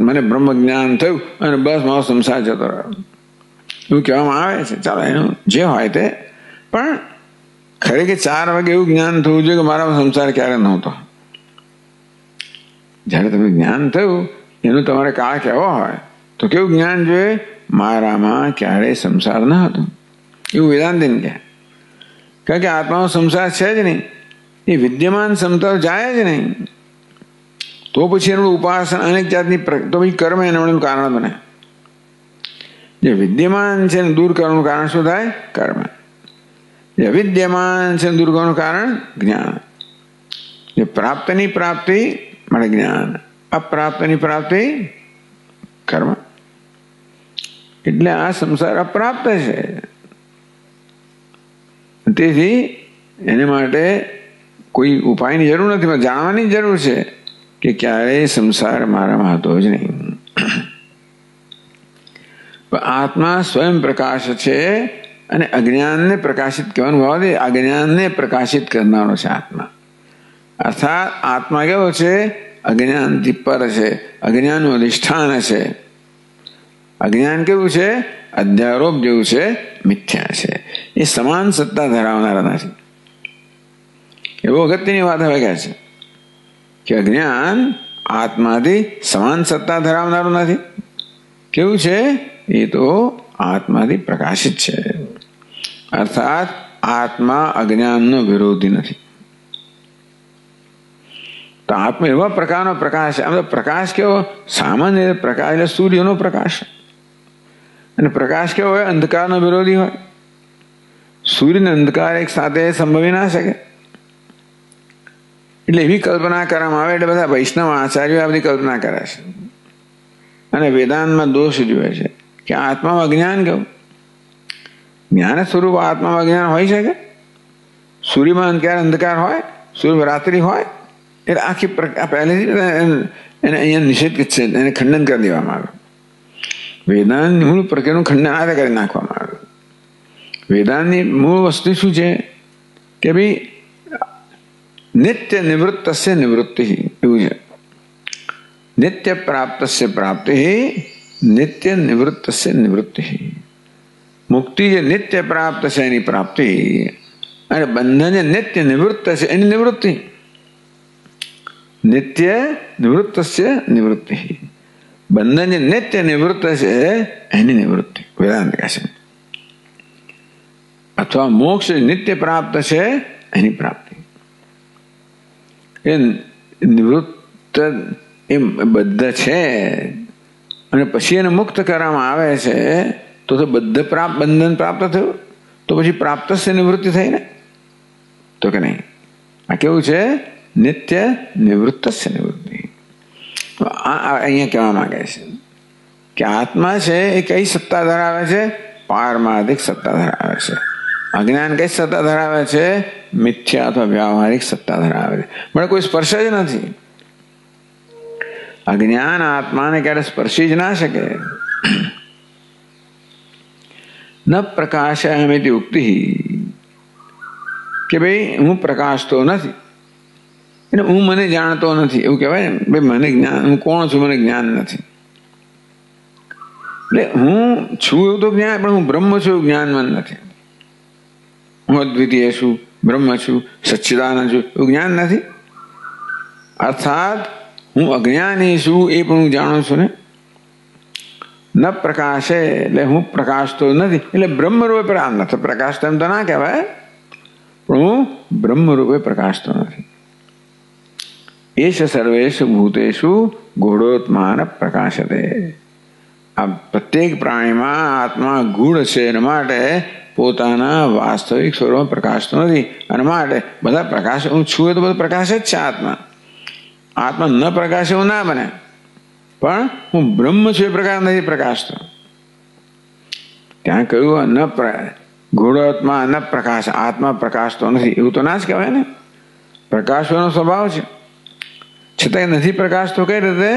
મને બ્રહ્મ જ્ઞાન થયું અને બસ મારો સંસાર જતો રહ્યો, એવું કહેવામાં આવે છે. ચાલો એનું જે હોય તે, પણ ખરેખર 4 વાગે એવું જ્ઞાન થવું જોઈએ કે મારામાં સંસાર ક્યારે નહોતો. જ્યારે તમે જ્ઞાન થયું એનું તમારે કાળ કહેવો હોય તો કેવું જ્ઞાન જોઈએ? મારામાં ક્યારેય સંસાર ન હતો એવું વેદાંતિન કહે. કારણ કે આત્માનો સંસાર છે જ નહીં. એ વિદ્યમાન સંસાર જાય જ નહીં. તો પછી એનું ઉપાસના અનેક જાતની તો પછી કર્મ એનું કારણ બને. જે વિદ્યમાન છે ને દૂર કરવાનું કારણ શું થાય? કર્મ. જે અવિદ્યમાન છે દૂર કરવાનું કારણ જ્ઞાન. જે પ્રાપ્તની પ્રાપ્તિ માટે જ્ઞાન, અપ્રાપ્તની પ્રાપ્તિ કર્મ. એટલે આ સંસાર અપ્રાપ્ત છે. તેથી એને માટે કોઈ ઉપાયની જરૂર નથી, જાણવાની જરૂર છે કે ક્યારેય સંસાર મારામાં હતો જ નહીં. આત્મા સ્વયં પ્રકાશ છે અને અજ્ઞાનને પ્રકાશિત કરવાનું ભાવ છે. અજ્ઞાનને પ્રકાશિત કરનારો છે આત્મા. અર્થાત આત્મા કેવો છે? અજ્ઞાનથી પર છે, અજ્ઞાનનું અધિષ્ઠાન છે. અજ્ઞાન કેવું છે? અધ્યારોપ જેવું છે, મિથ્યા છે. એ સમાન સત્તા ધરાવનારા નથી. એવો અગત્યની વાત હવે કહે છે કે અજ્ઞાન આત્માથી સમાન સત્તા ધરાવનારું નથી. કેવું છે? એ તો આત્માથી પ્રકાશિત છે. અર્થાત આત્મા અજ્ઞાનનો વિરોધી નથી. તો આત્મા એવા પ્રકારનો પ્રકાશ છે. આમ તો પ્રકાશ કેવો? સામાન્ય પ્રકાશ એટલે સૂર્યનો પ્રકાશ. અને પ્રકાશ કેવો હોય? અંધકારનો વિરોધી હોય. સૂર્ય અને અંધકાર એક સાથે સંભવી ના શકે. એટલે એવી કલ્પના કરવામાં આવે. એટલે બધા વૈષ્ણવ આચાર્યો આ બધી કલ્પના કરે છે અને વેદાંતમાં દોષ જુએ છે કે આત્મામાં અજ્ઞાન કેવું? જ્ઞાન સ્વરૂપ આત્મામાં અજ્ઞાન હોય શકે? સૂર્યમાં અંધકાર હોય, સૂર્ય રાત્રિ હોય. એટલે આખી પહેલેથી એને અહીંયા નિષેધ છે, એને ખંડન કરી દેવામાં આવ્યું. વેદાંતની મૂળ પ્રક્રિયાનું ખંડન આ કરી નાખવામાં આવ્યું. વેદાંતની મૂળ વસ્તુ શું છે કે ભાઈ નિત્ય નિવૃત્તસ્ય નિવૃત્તિ એવું છે. નિત્ય પ્રાપ્તસ્ય પ્રાપ્તિ, નિત્ય નિવૃત્તસ્ય નિવૃત્તિ. મુક્તિ જે નિત્ય પ્રાપ્ત છે એની પ્રાપ્તિ, અને બંધન જે નિત્ય નિવૃત્ત છે એની નિવૃત્તિ. નિત્ય નિવૃત્તસ્ય નિવૃત્તિ. બંધન જે નિત્ય નિવૃત્ત છે એની નિવૃત્તિ વેદાંત કહે છે. અથવા મોક્ષ નિત્ય પ્રાપ્ત છે એની પ્રાપ્તિ. એ નિવૃત્ત એ બદ્ધ છે અને પછી એને મુક્ત કરવામાં આવે છે તો બંધન પ્રાપ્ત થયું. તો પછી પ્રાપ્ત છે નિવૃત્તિ થઈ ને? તો કે નહીં. આ કેવું છે? નિત્ય નિવૃત્ત છે નિવૃત્તિ. અહીંયા કહેવા માંગે છે કે આત્મા છે એ કઈ સત્તા ધરાવે છે? પારમાર્થિક સત્તા ધરાવે છે. અજ્ઞાન કઈ સત્તા ધરાવે છે? મિથ્યા અથવા વ્યવહારિક સત્તા ધરાવે છે. મને કોઈ સ્પર્શ જ નથી. અજ્ઞાન આત્માને ક્યારે સ્પર્શી જ ના શકે. ન પ્રકાશયમિતિ ઉક્તિ કે ભાઈ હું પ્રકાશતો નથી એટલે હું મને જાણતો નથી એવું કહેવાય ને. ભાઈ મને જ્ઞાન, હું કોણ છું મને જ્ઞાન નથી. એટલે હું છું એવું તો જ્ઞાન, પણ હું બ્રહ્મ છું એવું જ્ઞાન મને નથી. હું અદ્વિતીય છું, બ્રહ્મ છું, સચ્ચિદાનંદ છું એવું જ્ઞાન નથી. અર્થાત હું અજ્ઞાની છું એ પણ હું જાણું છું ને. ન પ્રકાશે એટલે હું પ્રકાશતો નથી. એટલે બ્રહ્મરૂપે પ્રકાશતો એમ તો ના કહેવાય, પણ હું બ્રહ્મરૂપે પ્રકાશતો નથી. એશ સર્વેષુ ભૂતેષુ ગૂઢોત્માન પ્રકાશતે. આ પ્રત્યેક પ્રાણીમાં આત્મા ગૂઢ છે એના માટે પોતાના વાસ્તવિક સ્વરૂપમાં પ્રકાશતો નથી. અને માટે બધા પ્રકાશ, હું છું એ તો બધો પ્રકાશ જ છે આત્મા. આત્મા ન પ્રકાશ એવું ના બને, પણ હું બ્રહ્મ છું એ પ્રકાર નથી પ્રકાશતો. ત્યાં કહ્યું ન ગૂઢોત્મા ન પ્રકાશ, આત્મા પ્રકાશતો નથી એવું તો ના જ કહેવાય ને. પ્રકાશવાનો સ્વભાવ છે, છતાં નથી પ્રકાશતો કઈ રીતે?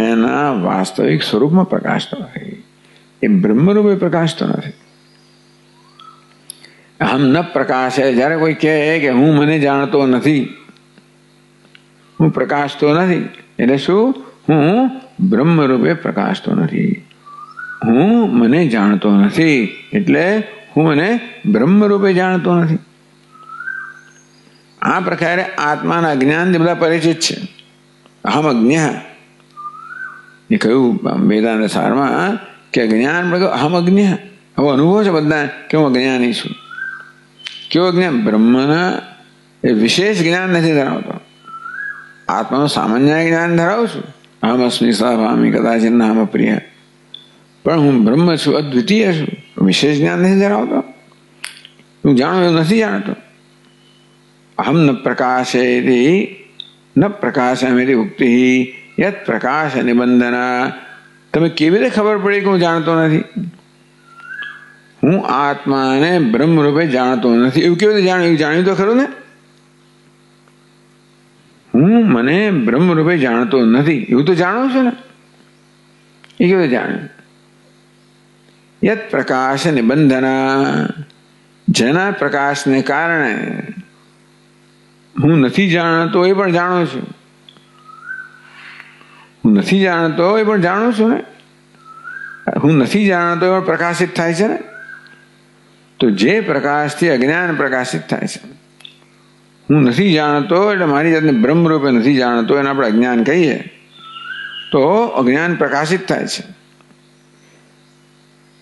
એના વાસ્તવિક સ્વરૂપમાં પ્રકાશતો નથી. એ બ્રહ્મરૂપે પ્રકાશતો નથી. હમ ન પ્રકાશ હે. જ્યારે કોઈ કહે કે હું મને જાણતો નથી, હું પ્રકાશતો નથી, એટલે શું? હું બ્રહ્મરૂપે પ્રકાશતો નથી. હું મને જાણતો નથી એટલે હું મને બ્રહ્મરૂપે જાણતો નથી. આ પ્રકારે આત્માના જ્ઞાનથી બધા પરિચિત છે. અહમ અજ્ઞ એ કહ્યું વેદાંત સારમાં કે જ્ઞાન અહમ અજ્ઞ. હવે અનુભવ છે બધા કે હું અજ્ઞાની છું. કેવો જ્ઞાન? બ્રહ્મના એ વિશેષ જ્ઞાન નથી ધરાવતો. આત્માનું સામાન્ય જ્ઞાન ધરાવું છું. અહમ અસ્મિ સભામી કદાચિન નામ પ્રિય. પણ હું બ્રહ્મ છું, અદ્વિતીય છું. વિશેષ જ્ઞાન નથી ધરાવતો, હું જાણું એવું નથી જાણતો. અહમ ન પ્રકાશે ન પ્રકાશમેતિ ઉક્તિ યત પ્રકાશ નિબંધના. તમે કેવી રીતે ખબર પડી કે હું જાણતો નથી? હું આત્માને બ્રહ્મ રૂપે જાણતો નથી એવું કેવી રીતે જાણ્યું? જાણ્યું તો ખરું ને. હું મને બ્રહ્મ રૂપે જાણતો નથી એવું તો જાણું છું ને. એ કેવું જાણ્યું? યત પ્રકાશ નિબંધના, જેના પ્રકાશને કારણે હું નથી જાણતો એ પણ જાણું છું. હું નથી જાણતો એ પણ જાણું છું ને. હું નથી જાણતો એ પણ પ્રકાશિત થાય છે ને. તો જે પ્રકાશથી અજ્ઞાન પ્રકાશિત થાય છે, હું નથી જાણતો એટલે મારી જાતને બ્રહ્મ રૂપે નથી જાણતો, એને આપણે અજ્ઞાન કહીએ, તો અજ્ઞાન પ્રકાશિત થાય છે.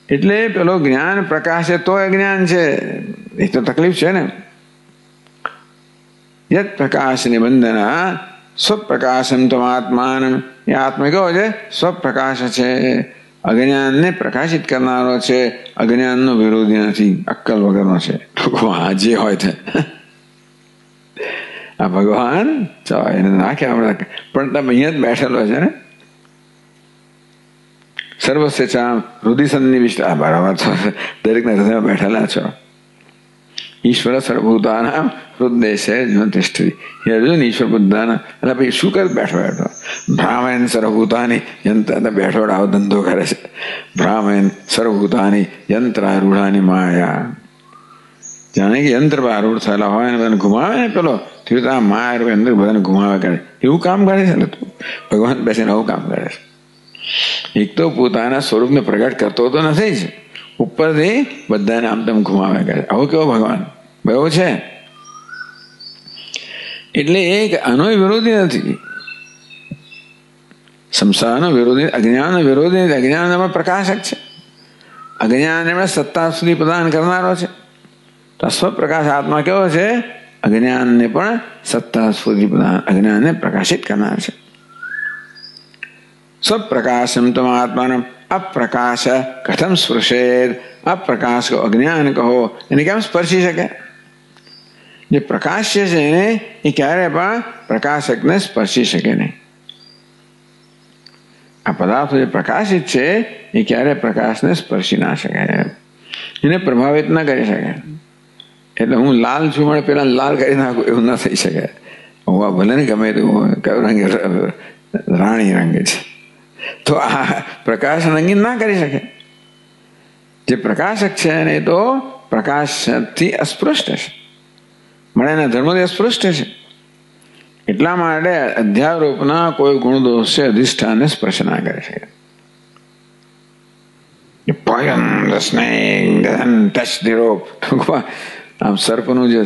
એટલે પેલો જ્ઞાન પ્રકાશે તો અજ્ઞાન છે, એ તો તકલીફ છે ને. યત પ્રકાશ નિબંધના સ્વપ્રકાશમ તમ આત્માન, એ આત્મા કેવો છે? સ્વપ્રકાશ છે, અજ્ઞાનને પ્રકાશિત કરનારો છે, અજ્ઞાનનો વિરોધી નથી, અક્કલ વગરનો છે. ટૂંકમાં જે હોય તે આ ભગવાન એને નાખે આપણે, પણ તમે અહીંયા જ બેઠેલો છે ને. સર્વસ્ય ચામ હૃદય સન્નિવિષ્ટ, આ બરાબર દરેકના હૃદયમાં બેઠેલા છો. ઈશ્વર સર્વભૂતાનામ હૃદય છે તિષ્ઠતિ. અર્જુન ઈશ્વર બધાના, એટલે પછી શું કરે? બેઠો બેઠો ભ્રામેન સર્વભૂતાની યંત્ર, બેઠો આવો ધંધો કરે છે. ભ્રામેન સર્વભૂતાની યંત્રારૂઢાની માયા, જાણે કે યંત્ર પર આરૂઢ થયેલા હોય ને બધાને ઘુમાવે ને, પેલો થયું માયા રૂપે અંદર બધાને ઘુમાવે કરે, એવું કામ કરે છે. તું ભગવાન બેસીને આવું કામ કરે છે. એક તો પોતાના સ્વરૂપને પ્રગટ કરતો તો નથી જ, ઉપરથી બધાને આમ તેમ ઘુમાવે કરે. આવો કેવો ભગવાન બહુ છે. એટલે એક આનો વિરોધી નથી, સંસારનો વિરોધી, અજ્ઞાનનો વિરોધી નથી. અજ્ઞાન એમાં પ્રકાશક છે, અજ્ઞાન એમાં સત્તા સુધી પ્રદાન કરનારો છે. તો સ્વપ્રકાશ આત્મા કેવો છે? અજ્ઞાનને પણ સત્તા સુધી પ્રદાન, અજ્ઞાનને પ્રકાશિત કરનાર છે. સ્વપ્રકાશમ તમ આત્માનમ અપ્રકાશ કથમ સ્પૃશેદ. અપ્રકાશ કહો, અજ્ઞાન કહો, એને કેમ સ્પર્શી શકે? જે પ્રકાશ્ય છે એ ક્યારે પણ પ્રકાશકને સ્પર્શી શકે નહીં. આ પદાર્થો જે પ્રકાશિત છે એ ક્યારે પ્રકાશને સ્પર્શી ના શકે, એને પ્રભાવિત ના કરી શકે. એટલે હું લાલ છું મને પેલા લાલ કરી નાખું એવું ના થઈ શકે. હું ભલે ને ગમે તેવું કયો રંગ, રાણી રંગ છે, તો આ પ્રકાશ રંગીન ના કરી શકે. જે પ્રકાશક છે ને એ તો પ્રકાશથી અસ્પૃષ્ટ છે, મને એના ધર્મથી અસ્પૃષ્ટ છે. એટલા માટે અધ્યારોપના કોઈ ગુણ દોષ છે અધિષ્ઠાનને સ્પર્શ ના કરી શકે. Poison, the snake doesn't touch the rope. આમ સર્પનું જે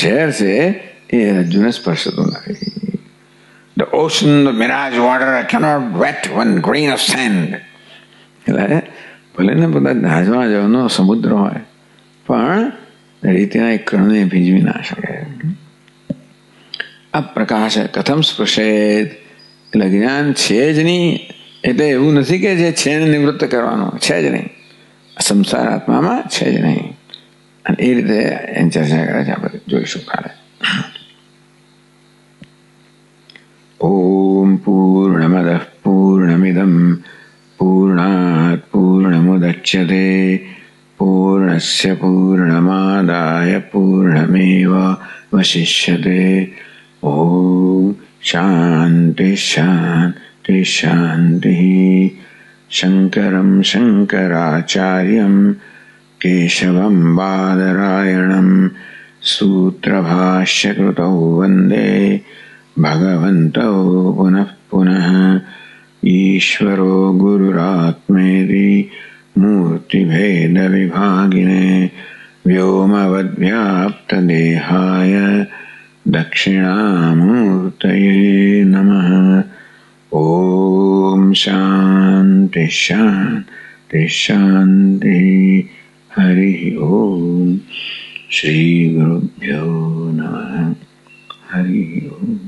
ઝેર છે એ રજ્જુને સ્પર્શતું નથી. The ocean, the mirage water cannot wet one grain of sand. એટલે ભલે ને બધા જહાજમાં જવાનો સમુદ્ર હોય પણ રીતના એક કણને ભીંજવી ના શકે. આ પ્રકાશ કથમ સ્પર્શેદ, એટલે જ્ઞાન છે જ નહીં. એટલે એવું નથી કે જે છે ને નિવૃત્ત કરવાનો, છે જ નહીં. સંસાર આત્મામાં છે જ નહીં. અને એ રીતે એની ચર્ચા કરે છે, આપણે જોઈશું કાલે. ઓમ પૂર્ણમદ પૂર્ણમિદમ પૂર્ણાત પૂર્ણમુદચ્યતે પૂર્ણસ્ય પૂર્ણમાદાય પૂર્ણમેવાવશિષ્યતે. ઓમ શાંતિ શાંતિ શાંતિ. શંકરમ શંકરાચાર્યમ કેશવમ બાદરાયણમ સૂત્રભાષ્યકૃતૌ વંદે ભગવन्तौ પુનઃ પુનઃ. ઈશ્વરો ગુરુરાત્મેતિ મૂર્તિભેદવિભાગિને વ્યોમવદ્વ્યાપ્તદેહાય દક્ષિણામૂર્તયે નમઃ. ઓમ શાંતિ શાંતિ શાંતિ. હરિ ઓમ. શ્રી ગુરુભ્યો નમઃ. હરિ ઓમ.